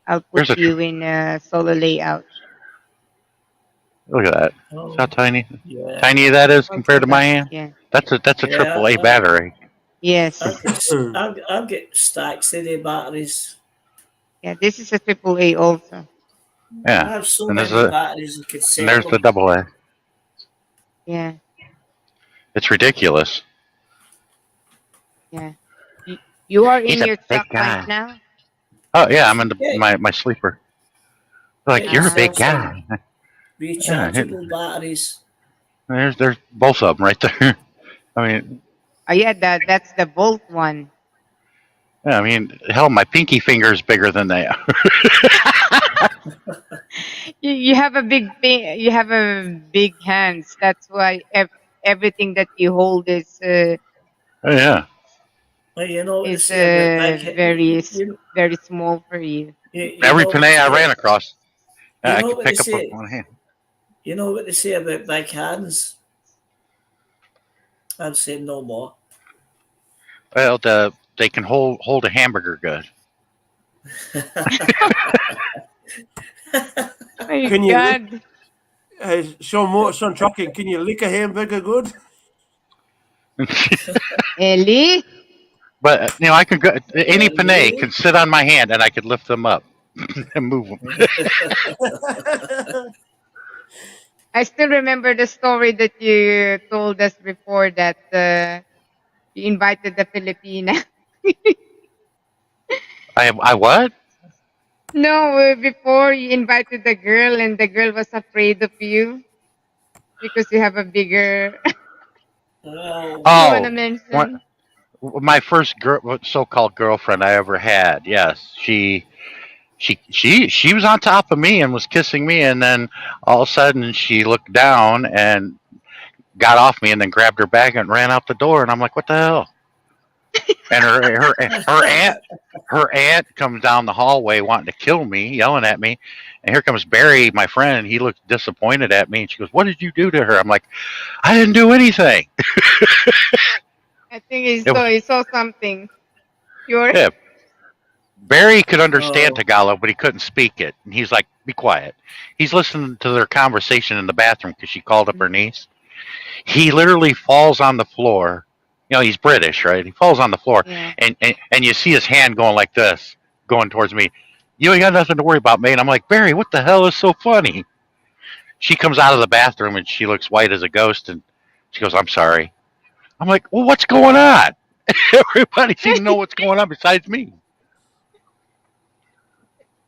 I'll Here's put a you in a solo layout. Look at that. Oh, See how tiny yeah. tiny that is compared to my hand? Yeah. That's a Yeah, triple A battery. Yes. I've got stacks of the batteries. Yeah, this is a AAA also. I Yeah. have so And many there's batteries you could sell And there's the them. double A. Yeah, It's ridiculous. yeah. You are He's in a your big truck guy. right now? Oh yeah, I'm in Yeah. my sleeper. Like Yeah, you're a you big sell guy. Rechargeable batteries. There's both of them right there. I mean, Oh yeah, that's the Volt one. yeah, I mean, hell, my pinky finger is bigger than they are. You have a you have a big hands. That's why everything that you hold is Oh, yeah. Well, you know what they is say about big. very small for you. You Every know what Panay they I say- ran across, You I know could what they pick up say? with one hand. You know what they say about big hands? I'd say no more. Well, they can hold a hamburger good. Oh my Can you God. Hey, Sean Trucking, can you lick a hamburger good? Ellie? But I could go. Any Yeah, Panay really? can sit on my hand, and I could lift them up and move them. I still remember the story that you told us before that you invited the Filipina. I what? No, before you invited the girl and the girl was afraid of you because you have a bigger. Well, You want to Oh, mention? my first so-called girlfriend I ever had. Yes, she was on top of me and was kissing me, and then all of a sudden she looked down and got off me, and then grabbed her bag and ran out the door. And I'm like, what the hell? And her aunt comes down the hallway wanting to kill me, yelling at me. And here comes Barry, my friend, and he looks disappointed at me. And she goes, "What did you do to her?" I'm like, "I didn't do anything." I think he saw something. You're Yeah. Barry could understand Oh. Tagalog, but he couldn't speak it. And he's like, "Be quiet." He's listening to their conversation in the bathroom because she called up her niece. He literally falls on the floor. He's British, right? He falls on the floor, yeah. and you see his hand going like this, going towards me. You ain't got nothing to worry about, mate. I'm like, Barry, what the hell is so funny? She comes out of the bathroom and she looks white as a ghost, and she goes, "I'm sorry." I'm like, "Well, what's going on?" Everybody seems to know what's going on besides me.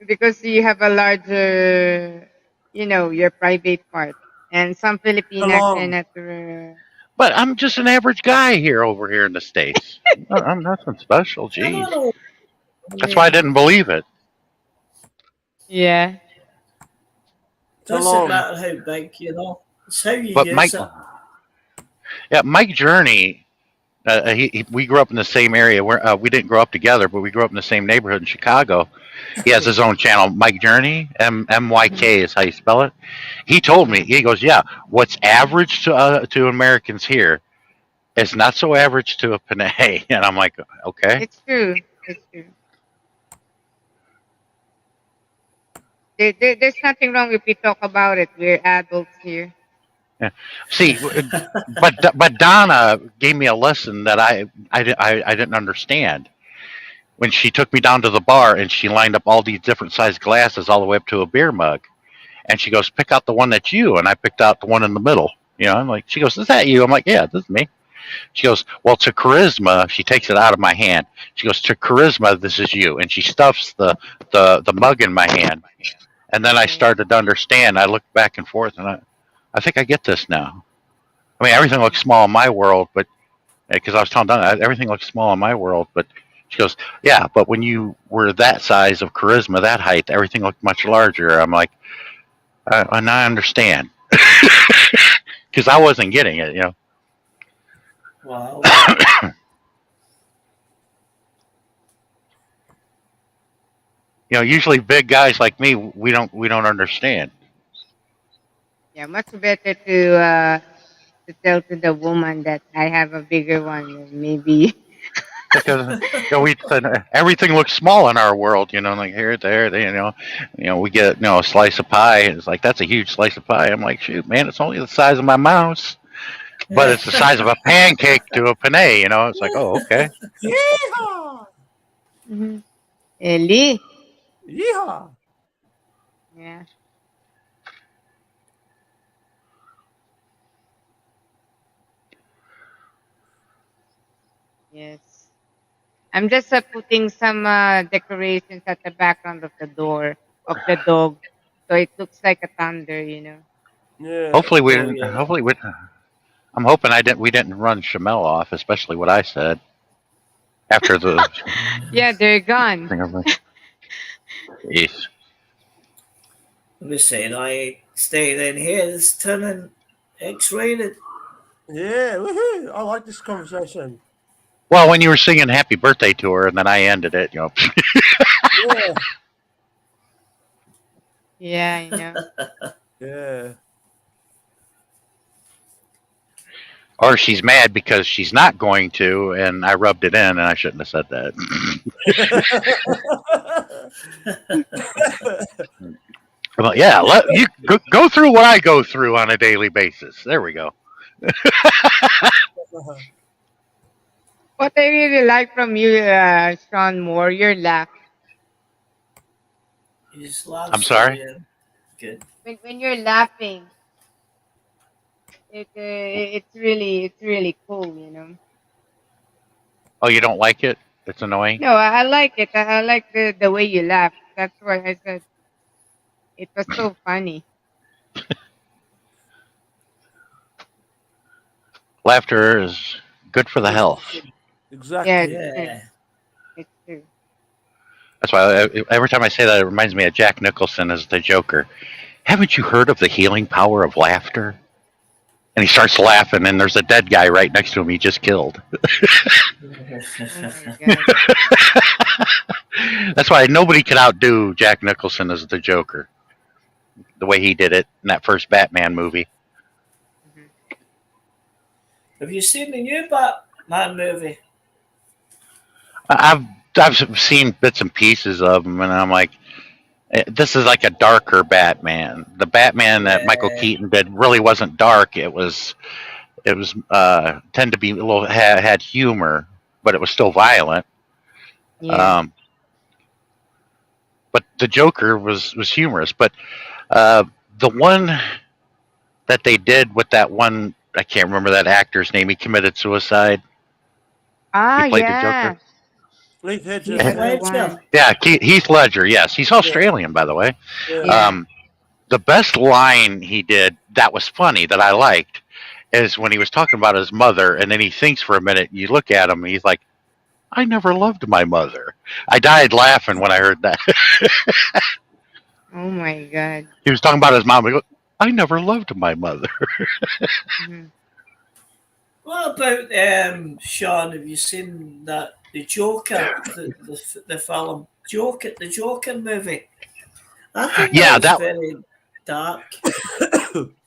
Because you have a larger, your private part. And some Filipinas Along. cannot. But I'm just an average guy here over here in the States. I'm nothing special, I don't geez. know. That's why I didn't believe it. Yeah. Doesn't Along. matter how big, It's how you But use it. Mike Journey, we grew up in the same area. We didn't grow up together, but we grew up in the same neighborhood in Chicago. He has his own channel, Mike Journey, MYK is how you spell it. He told me, he goes, yeah, what's average to Americans here is not so average to a Panay. And I'm like, okay. It's true. It's true. There's nothing wrong if we talk about it. We're adults here. See, but Donna gave me a lesson that I didn't understand. When she took me down to the bar and she lined up all these different sized glasses all the way up to a beer mug. And she goes, pick out the one that's you. And I picked out the one in the middle. I'm like, she goes, is that you? I'm like, yeah, this is me. She goes, well, to charisma, she takes it out of my hand. She goes, to charisma, this is you. And she stuffs the mug in my hand. And then I started to understand. I looked back and forth, and I think I get this now. I mean, everything looks small in my world, but because I was telling Donna, everything looks small in my world, but she goes, yeah, but when you were that size of charisma, that height, everything looked much larger. I'm like, and I understand. Because I wasn't getting it, Wow. Usually big guys like me, we don't understand. Yeah, much better to tell to the woman that I have a bigger one, maybe. Because we said everything looks small in our world, like here, there, we get a slice of pie. And it's like that's a huge slice of pie. I'm like, shoot, man, it's only the size of my mouse, but it's the size of a pancake to a Panay. It's like, oh, okay. Yeehaw! Mm-hmm. Ellie. Yeehaw! Yeah. Yes. I'm just putting some decorations at the background of the door of the dog, so it looks like a thunder. Yeah. Hopefully we Oh, didn't. yeah. Hopefully we. I'm hoping we didn't run Shamel off, especially what I said after the Yeah, they're gone. thing. Jeez. I'm just saying, I staying in here. It's turning X-rated. Yeah, woohoo! I like this conversation. Well, when you were singing "Happy Birthday" to her, and then I ended it, Yeah, Yeah, I know. yeah. or she's mad because she's not going to, and I rubbed it in, and I shouldn't have said that. I'm like, yeah, let you go through what I go through on a daily basis. There we go. What I really like from you, Sean Moore, your laugh. You just laugh. I'm sorry? Yeah. Good. When you're laughing, it's really cool. Oh, you don't like it? It's annoying. No, I like it. I like the way you laugh. That's why I said it was so funny. Laughter is good for the health. Exactly. Yeah, Yeah. it's true. That's why every time I say that, it reminds me of Jack Nicholson as the Joker. Haven't you heard of the healing power of laughter? And he starts laughing, and there's a dead guy right next to him he just killed. Oh my God. That's why nobody could outdo Jack Nicholson as the Joker. The way he did it in that first Batman movie. Have you seen the new Batman movie? I've seen bits and pieces of them, and I'm like, this is like a darker Batman. The Batman that Michael Keaton did really wasn't dark. It was tend to be a little had humor, but it was still violent. Yeah. But the Joker was humorous. But the one that they did with that one, I can't remember that actor's name. He committed suicide. Ah, He played the yeah. Joker. Heath Ledger. Heath He's the Ledger. one. Yeah, Heath Ledger. Yes, he's Australian, by the way. Yeah. Yeah. The best line he did that was funny that I liked is when he was talking about his mother, and then he thinks for a minute. And you look at him, and he's like, "I never loved my mother." I died laughing when I heard that. Oh my God. He was talking about his mom. He goes, "I never loved my mother." Mhm. What about Sean? Have you seen that the Joker, the film Joker, the Joker movie? I think Yeah, that was that very dark.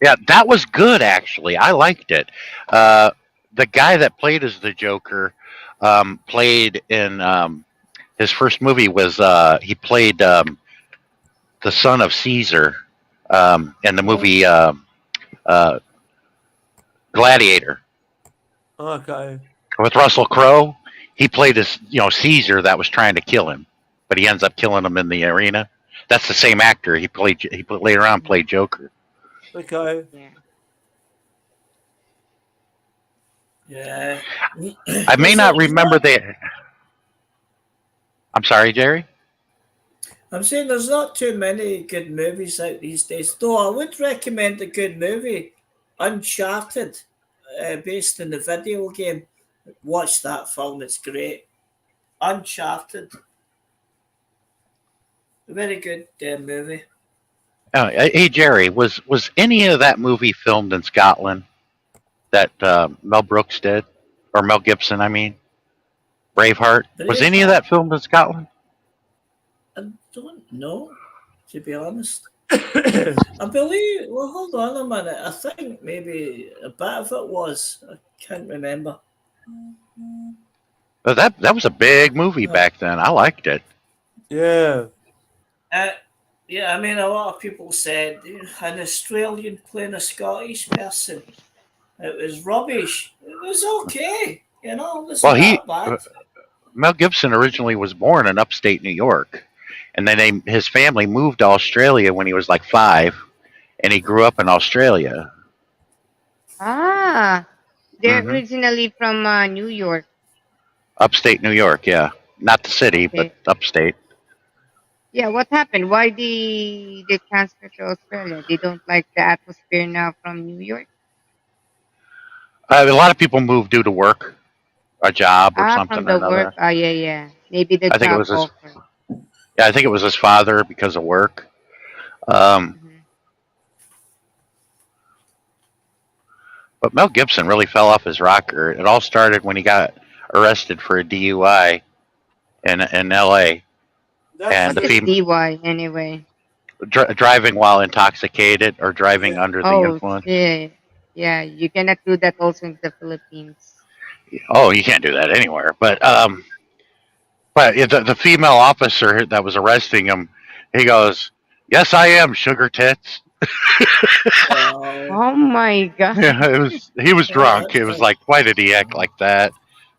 yeah, that was good actually. I liked it. The guy that played as the Joker played in his first movie was he played the son of Caesar in the movie uh, Gladiator Okay. with Russell Crowe. He played as Caesar that was trying to kill him, but he ends up killing him in the arena. That's the same actor. Later on played Joker. Okay. Yeah. Yeah. I may not remember the. I'm sorry, Jerry. I'm saying there's not too many good movies out these days. Though I would recommend a good movie, Uncharted, based in the video game. Watch that film; it's great. Uncharted, a very good movie. Hey, Jerry, was any of that movie filmed in Scotland that Mel Brooks did, or Mel Gibson? I mean, Braveheart. Was any of Braveheart? that filmed in Scotland? I don't know, to be honest. I believe. Well, hold on a minute. I think maybe a bit of it was. I can't remember. But that was a big movie back then. I liked it. Yeah. Uh, yeah, I mean, a lot of people said an Australian playing a Scottish person. It was rubbish. It was okay. It wasn't Well, that bad. Mel Gibson originally was born in upstate New York, and then his family moved to Australia when he was like 5, and he grew up in Australia. Ah, they're Mhm. originally from New York. Upstate New York, yeah, not the city, but Okay. upstate. Yeah, what happened? Why they transfer to Australia? They don't like the atmosphere now from New York. A lot of people moved due to work, a job, or Ah, something from or the work. another. Ah, yeah, yeah. Maybe the I think it job was his. offer. Yeah, I think it was his father because of work. Um, Mhm. but Mel Gibson really fell off his rocker. It all started when he got arrested for a DUI in L.A. And What the is fem- DY anyway? driving while intoxicated or driving under the Oh influence. shit. Yeah, you cannot do that also in the Philippines. Oh, you can't do that anywhere. But the female officer that was arresting him, he goes, "Yes, I am, sugar tits." Oh my god. Yeah, he was drunk. It was like, why did he act like that?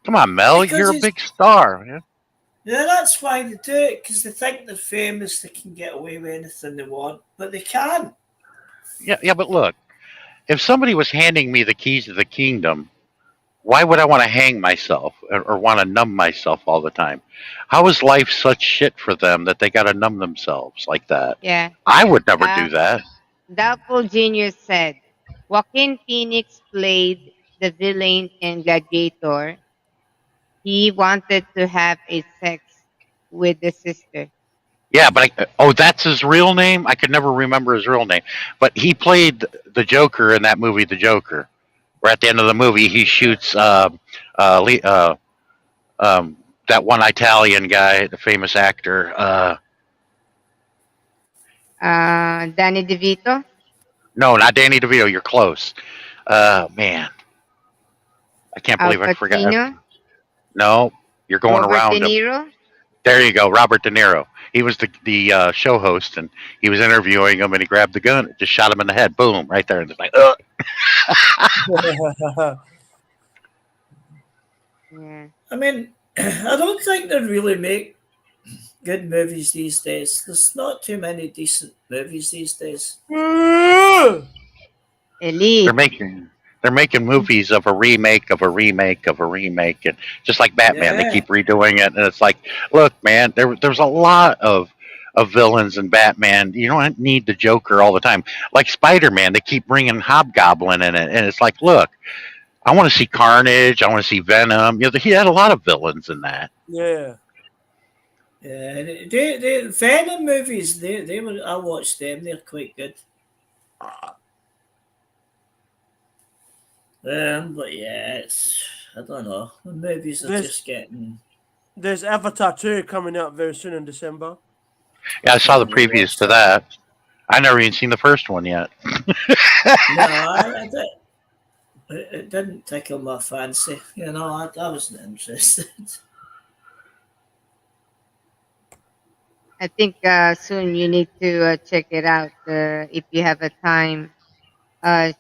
Come on, Mel, Because you're a he's big star. Man. Yeah, that's why they do it, because they think they're famous, they can get away with anything they want, but they can't. Yeah, but look, if somebody was handing me the keys to the kingdom, why would I want to hang myself or want to numb myself all the time? How is life such shit for them that they got to numb themselves like that? Yeah. I would never do that. Doubtful Genius said, Joaquin Phoenix played the villain in Gladiator. He wanted to have a sex with the sister. Yeah, but that's his real name. I could never remember his real name. But he played the Joker in that movie, The Joker. Where at the end of the movie he shoots that one Italian guy, the famous actor. Danny DeVito, No, not Danny DeVito. You're close. Man, I can't Al believe I forgot. Pacino, No, you're going Robert around De him. Niro. There you go, Robert De Niro. He was the show host, and he was interviewing him, and he grabbed the gun, and just shot him in the head. Boom, right there, and it's like, ugh. Yeah. I mean, I don't think they really make good movies these days. There's not too many decent movies these days. They're Elite. making They're making movies of a remake of a remake of a remake, and just like Batman, they Yeah. keep redoing it. And it's like, look, man, there's a lot of villains in Batman. You don't need the Joker all the time. Like Spider Man, they keep bringing Hobgoblin in it, and it's like, look, I want to see Carnage. I want to see Venom. You know, he had a lot of villains in that. Yeah. Yeah, the Venom movies, they were. I watched them. They're quite good. But yeah, it's I don't know. The movies are There's- just getting. There's Avatar 2 coming out very soon in December. Yeah, I saw the can't really previews watch to that. I never even seen the first one yet. No, I did. It didn't tickle my fancy. You know, I wasn't interested. I think soon you need to check it out if you have a time.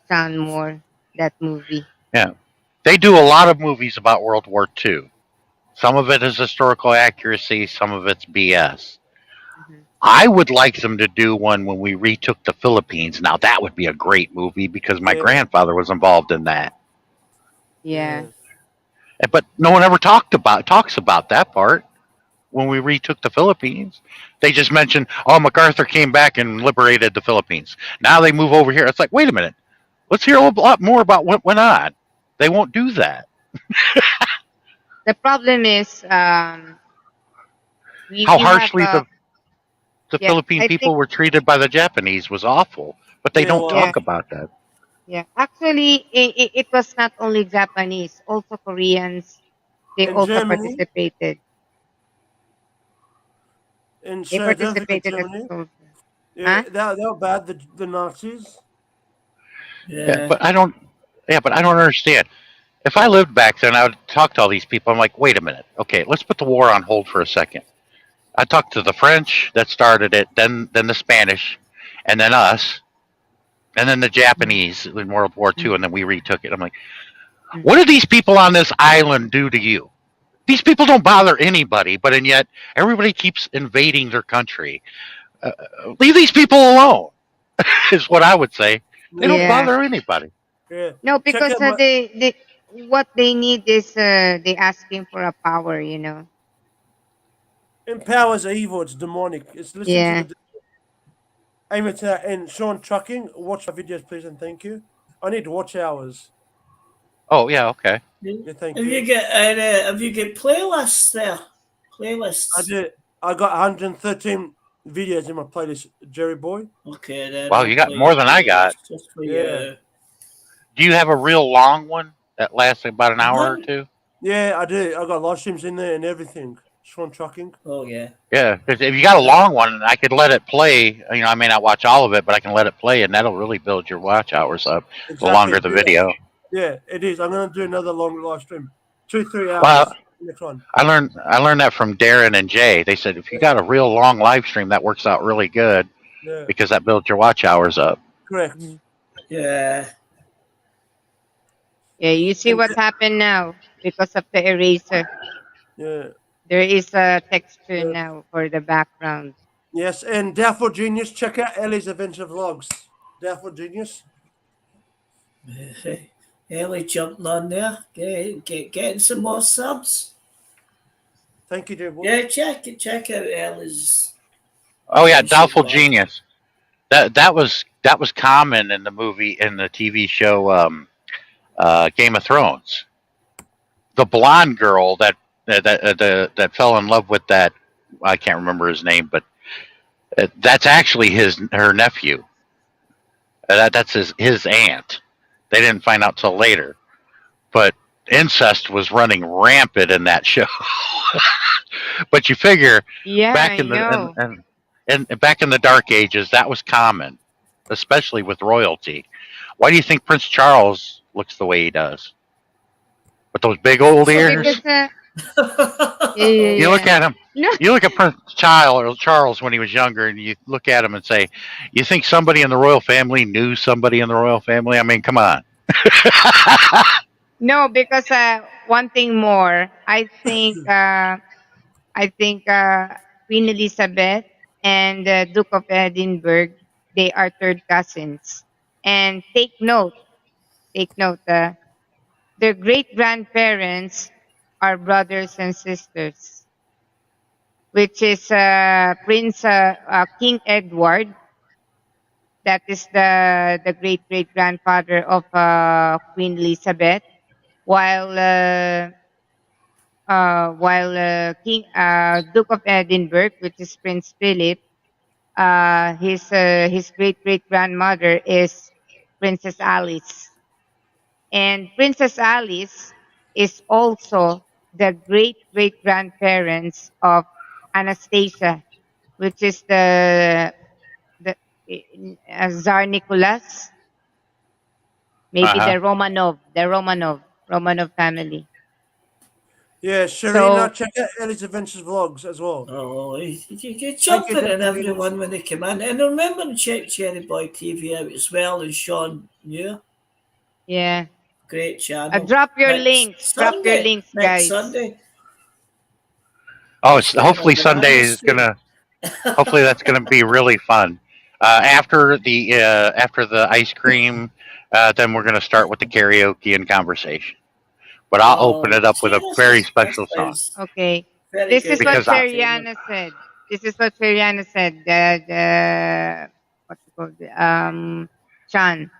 Sound more that movie. Yeah, they do a lot of movies about World War II. Some of it is historical accuracy. Some of it's BS. Mhm. I would like them to do one when we retook the Philippines. Now that would be a great movie because my Yeah. grandfather was involved in that. Yeah. But no one ever talks about that part when we retook the Philippines. They just mention, oh, MacArthur came back and liberated the Philippines. Now they move over here. It's like, wait a minute, let's hear a lot more about what went on. They won't do that. The problem is How we have harshly the yeah, Philippine I people think were treated by the Japanese was awful, but they Yeah, don't well, yeah, talk about that. yeah. Actually, it was not only Japanese, also Koreans. They In also Germany, participated. in They South Africa, participated as Germany, soldiers. yeah, Huh? they were bad. The Nazis. Yeah, Yeah. but I don't. Yeah, but I don't understand. If I lived back then, I would talk to all these people. I'm like, wait a minute. Okay, let's put the war on hold for a second. I talked to the French that started it, then the Spanish, and then us, and then the Japanese in World War II, and then we retook it. I'm like, what did these people on this island do to you? These people don't bother anybody, but and yet everybody keeps invading their country. Leave these people alone, is what I would say. They don't Yeah. bother anybody. Yeah. No, Check because out my. they what they need is they asking for a power. You know. Empower's evil. It's demonic. It's listening to Yeah. the. Avatar and Sean Trucking. Watch my videos, please, and thank you. I need watch hours. Oh yeah, okay. Yeah, thank Have you. you got playlists there? Playlists. I did. I got 113 videos in my playlist, Jerry Boy. Okay, then. Wow, I'll you got play more your than I got. playlist just for Yeah. you. Do you have a real long one that lasts about an hour or Uh-huh. two? Yeah, I do. I got live streams in there and everything. Sean Trucking. Oh yeah. Yeah, 'cause if you got a long one, I could let it play. You know, I may not watch all of it, but I can let it play, and that'll really build your watch hours up. The longer the video. Yeah, it is. I'm gonna do another long live stream, 2-3 hours. Well, Next one. I learned that from Darren and Jay. They said if you got a real long live stream, that works out really good Yeah, because that builds your watch hours up. correct. Mhm. Yeah. Yeah. You see what happened now because of the eraser. Yeah. There is a texture Yeah. now for the background. Yes, and Doubtful Genius. Check out Ellie's Adventure Vlogs. Doubtful Genius. Ellie jumping on there, getting some more subs. Thank you, Jerry Boy. Yeah, check out Ellie's. Oh yeah, She Doubtful was. Genius. That was common in the movie in the TV show Game of Thrones. The blonde girl that fell in love with that, I can't remember his name, but that's actually her nephew. That's his aunt. They didn't find out till later, but incest was running rampant in that show. But you figure Yeah, back I in know. the and back in the Dark Ages, that was common, especially with royalty. Why do you think Prince Charles looks the way he does? With those big old So ears? Because yeah, You look at him. No. You look at Prince Charles when he was younger, and you look at him and say, "You think somebody in the royal family knew somebody in the royal family? I mean, come on." No, because one thing more. I think Queen Elizabeth and Duke of Edinburgh, they are third cousins. And take note, Take note. Their great grandparents are brothers and sisters, which is King Edward. That is the great great grandfather of Queen Elizabeth, while King Duke of Edinburgh, which is Prince Philip, his great great grandmother is Princess Alice, and Princess Alice is also the great great grandparents of Anastasia, which is the Tsar Nicholas, maybe Uh-huh. Romanov family. Yeah, Sharina, So check out Ellie's Adventures vlogs as well. Oh, you Thank you, jumping in Dr. everyone when they come in. And remember to check Cherry Boy TV out as well, and Sean Muir. yeah, Great channel. drop your Sunday. links, Next guys. Sunday. Oh, It's it's going hopefully on Sunday banana is stream. gonna. Hopefully that's gonna be really fun. After the ice cream, then we're gonna start with the karaoke and conversation. But I'll open Oh, it up with see, a very special song Okay, very this good. is what because I, Sheriana said. This is what Sheriana said. The what's it called? Chan.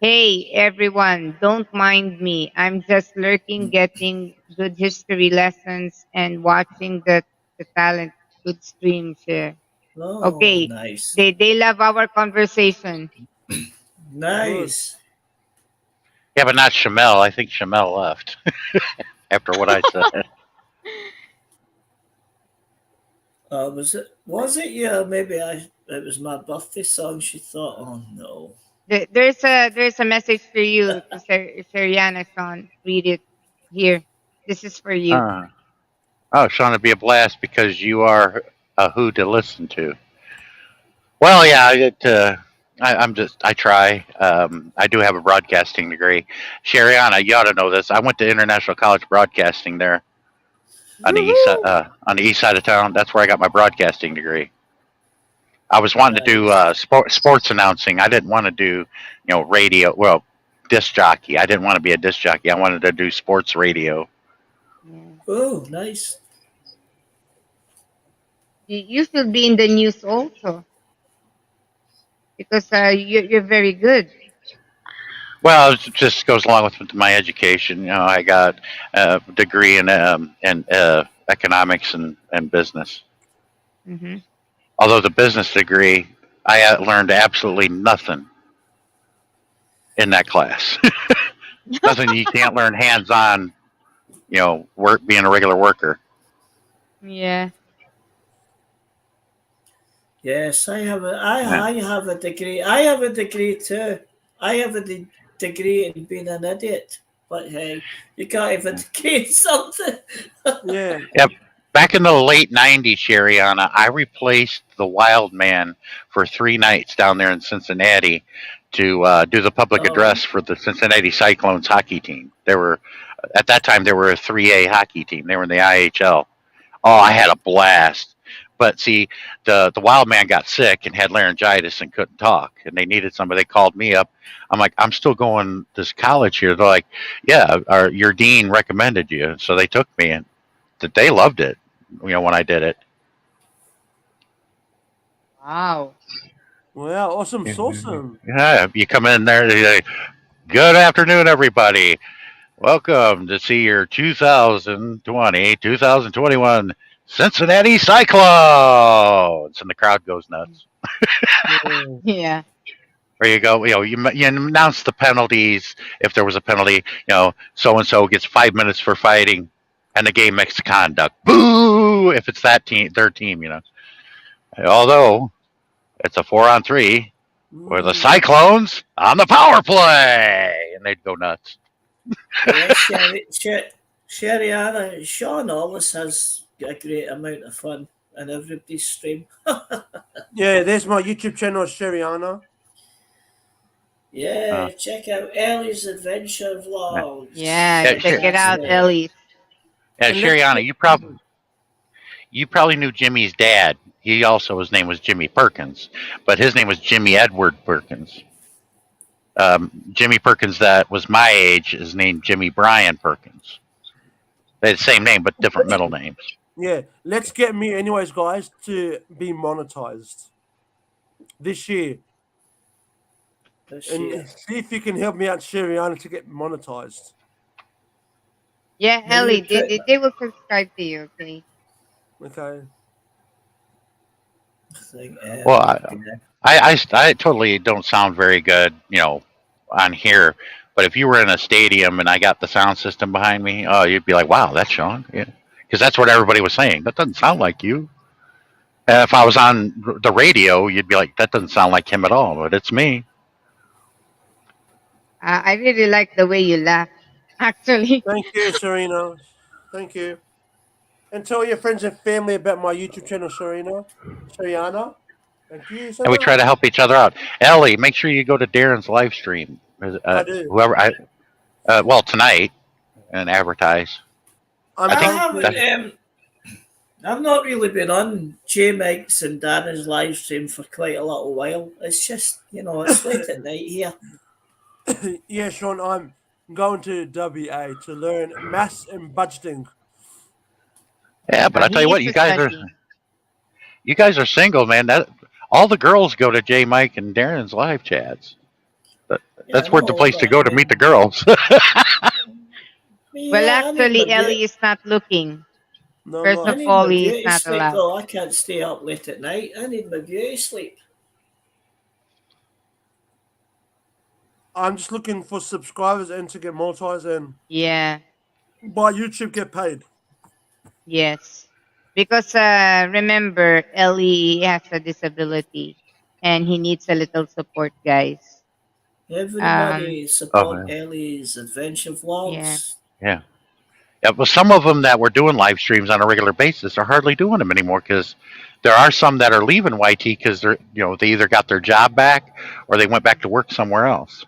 Hey everyone, don't mind me. I'm just lurking, getting good history lessons and watching the talent good stream share. Oh, Okay, nice. they love our conversation. Good. Nice. yeah, but not Shamel. I think Shamel left after what I said. Was it? Yeah, maybe it was my birthday song. She thought, oh no. There's a message for you to Sheriana, Sean. Read it here. This is for you. Uh, oh, Sean, it'd be a blast because you are a who to listen to. Well, yeah, I try. I do have a broadcasting degree. Shariana, you ought to know this. I went to International College Broadcasting there Woohoo! on the east side of town. That's where I got my broadcasting degree. I was wanting to do Nice. sports announcing. I didn't want to do, radio. Well, disc jockey. I didn't want to be a disc jockey. I wanted to do sports radio. Yeah. Oh, nice. You should be in the news also because you're very good. Well, it just goes along with my education. I got a degree in economics and business. Mm-hmm. Although the business degree, I learned absolutely nothing in that class. Nothing you can't learn hands on. Work being a regular worker. Yeah. Yes, I have Yeah. I have a degree. I have a degree too. I have a degree in being an idiot. But hey, you can't have a degree in something. Yeah. Back in the late '90s, Shariana, I replaced the Wild Man for 3 nights down there in Cincinnati to do the public Oh, address for the Cincinnati Cyclones hockey team. They were at that time they were a 3A hockey team. They were in the IHL. Oh, I had a blast. But see, the Wild Man got sick and had laryngitis and couldn't talk, and they needed somebody. They called me up. I'm like, I'm still going this college here. They're like, yeah, your dean recommended you, so they took me, and they loved it. When I did it. Wow. Wow, awesome, awesome. Yeah, you come in there. You're like, good afternoon, everybody. Welcome to see your 2020-2021 Cincinnati Cyclones, and the crowd goes nuts. Yeah. Yeah. There you go. You announce the penalties. If there was a penalty, so and so gets 5 minutes for fighting, and the game misconduct. Boo! If it's that team, their team, Although it's a 4-on-3 with the Cyclones on the power play, and they'd go nuts. yes, Sheriana, Sean always has a great amount of fun in everybody's stream. Yeah, there's my YouTube channel, Sheriana. Yeah, check out Ellie's Adventure Vlogs. Yeah. Check it out, That's Ellie. Yeah, And Shariana, you probably knew Jimmy's dad. His name was Jimmy Perkins, but his name was Jimmy Edward Perkins. Jimmy Perkins that was my age is named Jimmy Brian Perkins. They had the same name but different middle names. Yeah, let's get me, anyways, guys, to be monetized this year, This and year. see if you can help me out, Sheriana, to get monetized. Yeah, Maybe Ellie, put- they will subscribe to you, okay? Okay. I think, Well, yeah. I totally don't sound very good, on here. But if you were in a stadium and I got the sound system behind me, oh, you'd be like, "Wow, that's Sean." Yeah, because that's what everybody was saying. That doesn't sound like you. If I was on the radio, you'd be like, "That doesn't sound like him at all," but it's me. I really like the way you laugh, actually. Thank you, Serena. Thank you. And tell your friends and family about my YouTube channel, Sheriana. Thank you so And we try to much. help each other out. Ellie, make sure you go to Darren's live stream. I do. Whoever well, tonight, and advertise. I'm I I think haven't. that- I've not really been on J Mike's and Darren's live stream for quite a little while. It's just, it's late at night here. Yeah, Sean, I'm going to WA to learn maths and budgeting. Yeah, but I tell you what, you guys are single, man. That all the girls go to J Mike and Darren's live chats. That's I where the know, place to but, go to meet the girls. Well, yeah, I need actually, my Ellie is not looking. No, First no. I of need all, my he is beauty not sleep, allowed. though. I can't stay up late at night. I need my beauty sleep. I'm just looking for subscribers and to get monetized and Yeah, by YouTube get paid. yes. Because remember, Ellie has a disability and he needs a little support, guys. Everybody support yeah. Ellie's adventure vlogs. Yeah, but some of them that were doing live streams on a regular basis are hardly doing them anymore because there are some that are leaving YT because they either got their job back or they went back to work somewhere else.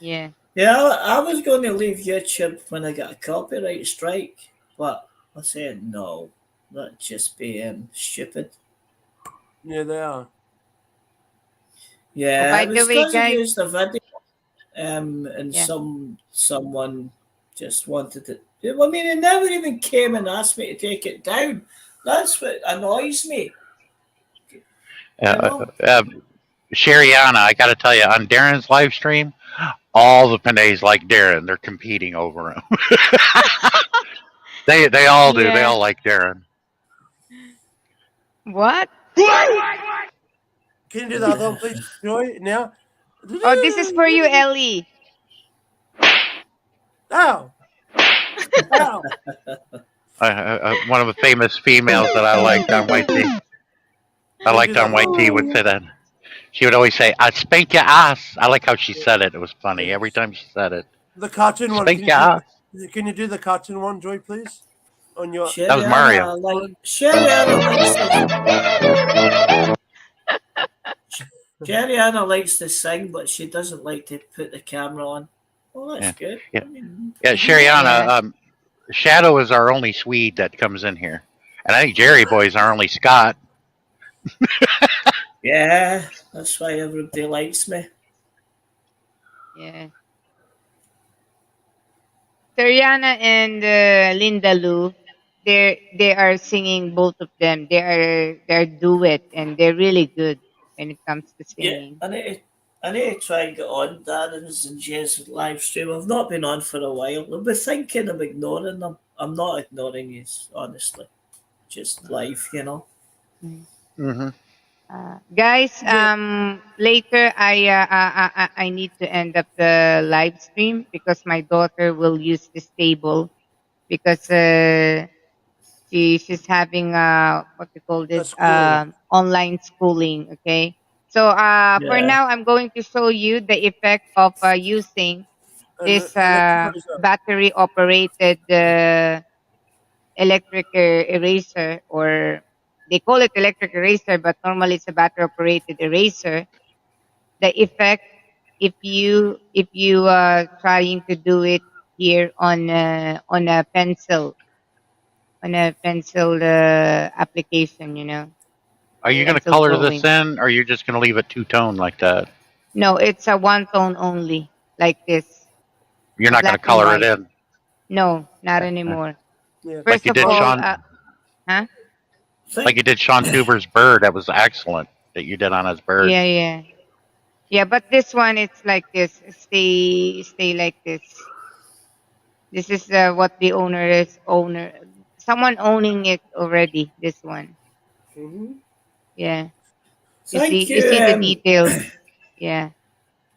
Yeah. Yeah, I was going to leave YouTube when I got a copyright strike, but I said no. That'd just be stupid. Yeah, they are. Yeah, by it the was way, because I guys- used a video, and Yeah. someone just wanted it. I mean, it never even came and asked me to take it down. That's what annoys me. Sheriana, I got to tell you, on Darren's live stream, all the Panays like Darren. They're competing over him. They all do. They Yeah. all like Darren. What? Can you do the other one, please, Joy? Now? Oh, this is for you, Ellie. Ow! Ow! One of the famous females that I liked on YT. I liked on YT would say that. She would always say, "I spank your ass." I like how she said it. It was funny every time she said it. The cartoon one. Spank your ass. Can you do the cartoon one, Joy, please? On your. That was Mario. Sheriana likes to sing, but she doesn't like to put the camera on. Well, that's good. Yeah. I mean, Yeah, Sheriana. Shadow is our only Swede that comes in here, and I think Jerry Boy's our only Scot. yeah, that's why everybody likes me. Yeah. Seriana and Linda Lou, they are singing, both of them. They're duet and they're really good when it comes to singing. Yeah, I need to try and get on Darren's and Jay's live stream. I've not been on for a while. I've been thinking of ignoring them. I'm not ignoring you, honestly. Just life, Mm-hmm. Guys, later I need to end up the live stream because my daughter will use this table because she's having what we call this That's cool. online schooling. Okay, so for Yeah. now I'm going to show you the effect of using this battery operated electric eraser, or they call it electric eraser, but normally it's a battery operated eraser. The effect, if you trying to do it here on a pencil, application, Are you going to Pencil color drawing. this in, or are you just going to leave it two tone like that? No, it's a one tone only, like this, You're not going to black and color it white. in No, not anymore. Yeah. like First you of did all, Sean, huh? like you Think, did Sean Tuber's bird. That was excellent that you did on his bird. Yeah, yeah, yeah. But this one, it's like this. Stay like this. This is what the owner is. Someone owning it already. This one. Mhm. Yeah. thank You see the you, details. Yeah.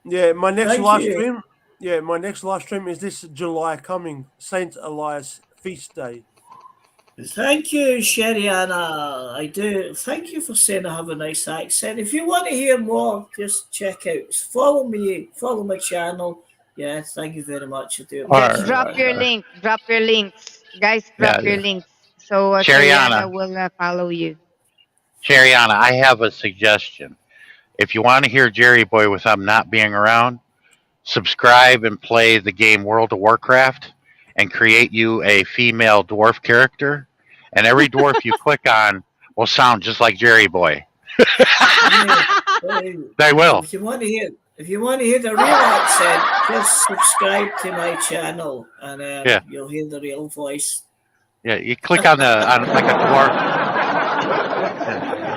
Yeah, my next thank live you, stream. Yeah, my next live stream is this July coming, Saint Elias Feast Day. thank you, Sheriana. I do. Thank you for saying I have a nice accent. If you want to hear more, just check out. Follow me. Follow my channel. Yeah, thank you very much. I do Or appreciate that. Drop your links, guys. Drop yeah, your links. So Shariana Shariana, will follow you. Shariana, I have a suggestion. If you want to hear Jerry Boy without not being around, subscribe and play the game World of Warcraft, and create you a female dwarf character, and every dwarf you click on will sound just like Jerry Boy. Yeah. Hey, They will. if you want to hear the real accent, just subscribe to my channel, and Yeah, you'll hear the real voice. yeah. You click on on like a dwarf.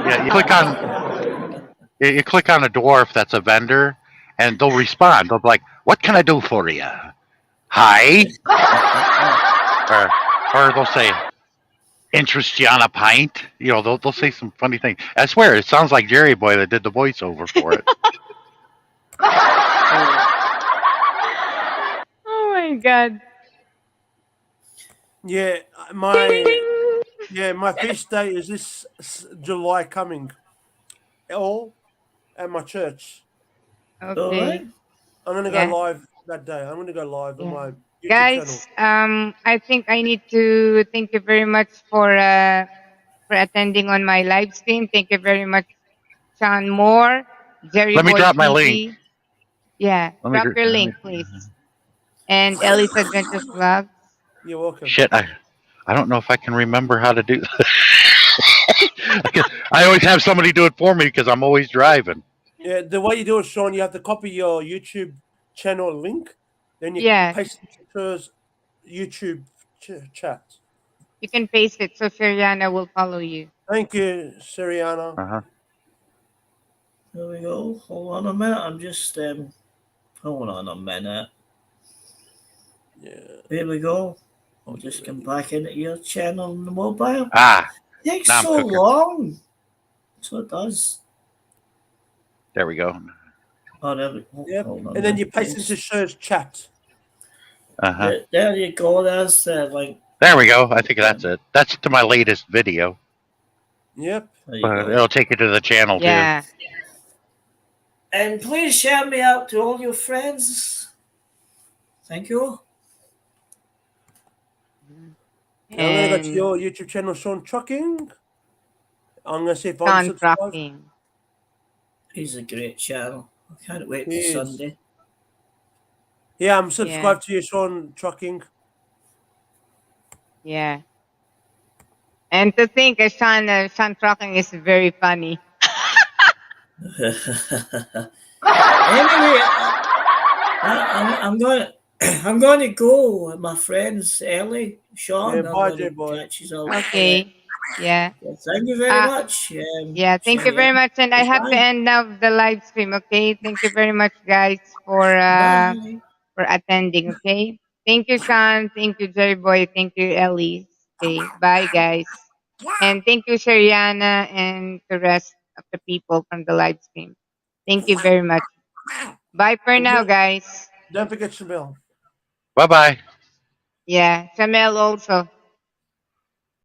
Yeah, you click on a dwarf that's a vendor, and they'll respond. They'll be like, "What can I do for you?" Hi, or they'll say, "Interest you on a pint?" You know, they'll say some funny thing. I swear, it sounds like Jerry Boy that did the voiceover for it. Oh my god. Yeah, my feast day is this July coming. All at my church. All right. Okay. I'm gonna go Yeah. live that day. I'm gonna go live on Yeah. my YouTube channel. Guys, I think I need to thank you very much for attending on my live stream. Thank you very much, Sean Moore, Jerry Let me Boy drop my link. TV. Yeah, Let me. drop your Let me link, please. And Ellie's Adventures Vlogs. You're welcome. shit, I don't know if I can remember how to do. I always have somebody do it for me because I'm always driving. Yeah, the way you do it, Sean, you have to copy your YouTube channel link, then you Yeah. paste it to his YouTube chat. You can paste it so Shariana will follow you. Thank you, Siriana. Uh-huh. There we go. Hold on a minute. I'm just hold on a minute. Yeah. There we go. I'll just come back into your channel on the mobile. Ah, Takes now I'm so cooking. long. So it does. there we go. Oh, there we go. Yep. Hold on And then a you paste it minute. to Sher's chat. Uh-huh. There you go. There's the link. There we go. I think that's it. That's to my latest video. Yep. There you But go. it'll take you to the channel Yeah. And please share me out to all your friends. Thank you. I'm gonna go to And your YouTube channel, Sean Trucking. I'm gonna see if I'm Sean subscribed. Trucking. He's a great channel. I can't wait He for is. Sunday. Yeah, I'm subscribed to you, Sean Trucking. Yeah. And to think Sean Trucking is very funny. Anyway, I'm going. I'm going to go with my friends Ellie, Sean. Yeah, I'm bye, going to J-Boy. catch you all. Okay. Yeah. Well, thank you very Uh, much. Yeah, thank you very much. And I have to Bye. end now the live stream, okay? Thank you very much, guys, Bye. for attending, okay? Thank you, Sean. Thank you, Jerry Boy. Thank you, Ellie. Okay, bye, guys. And thank you, Shariana, and the rest of the people from the live stream. Thank you very much. Bye for now, guys. Don't forget Shamil. Bye-bye. Yeah, Shamel also.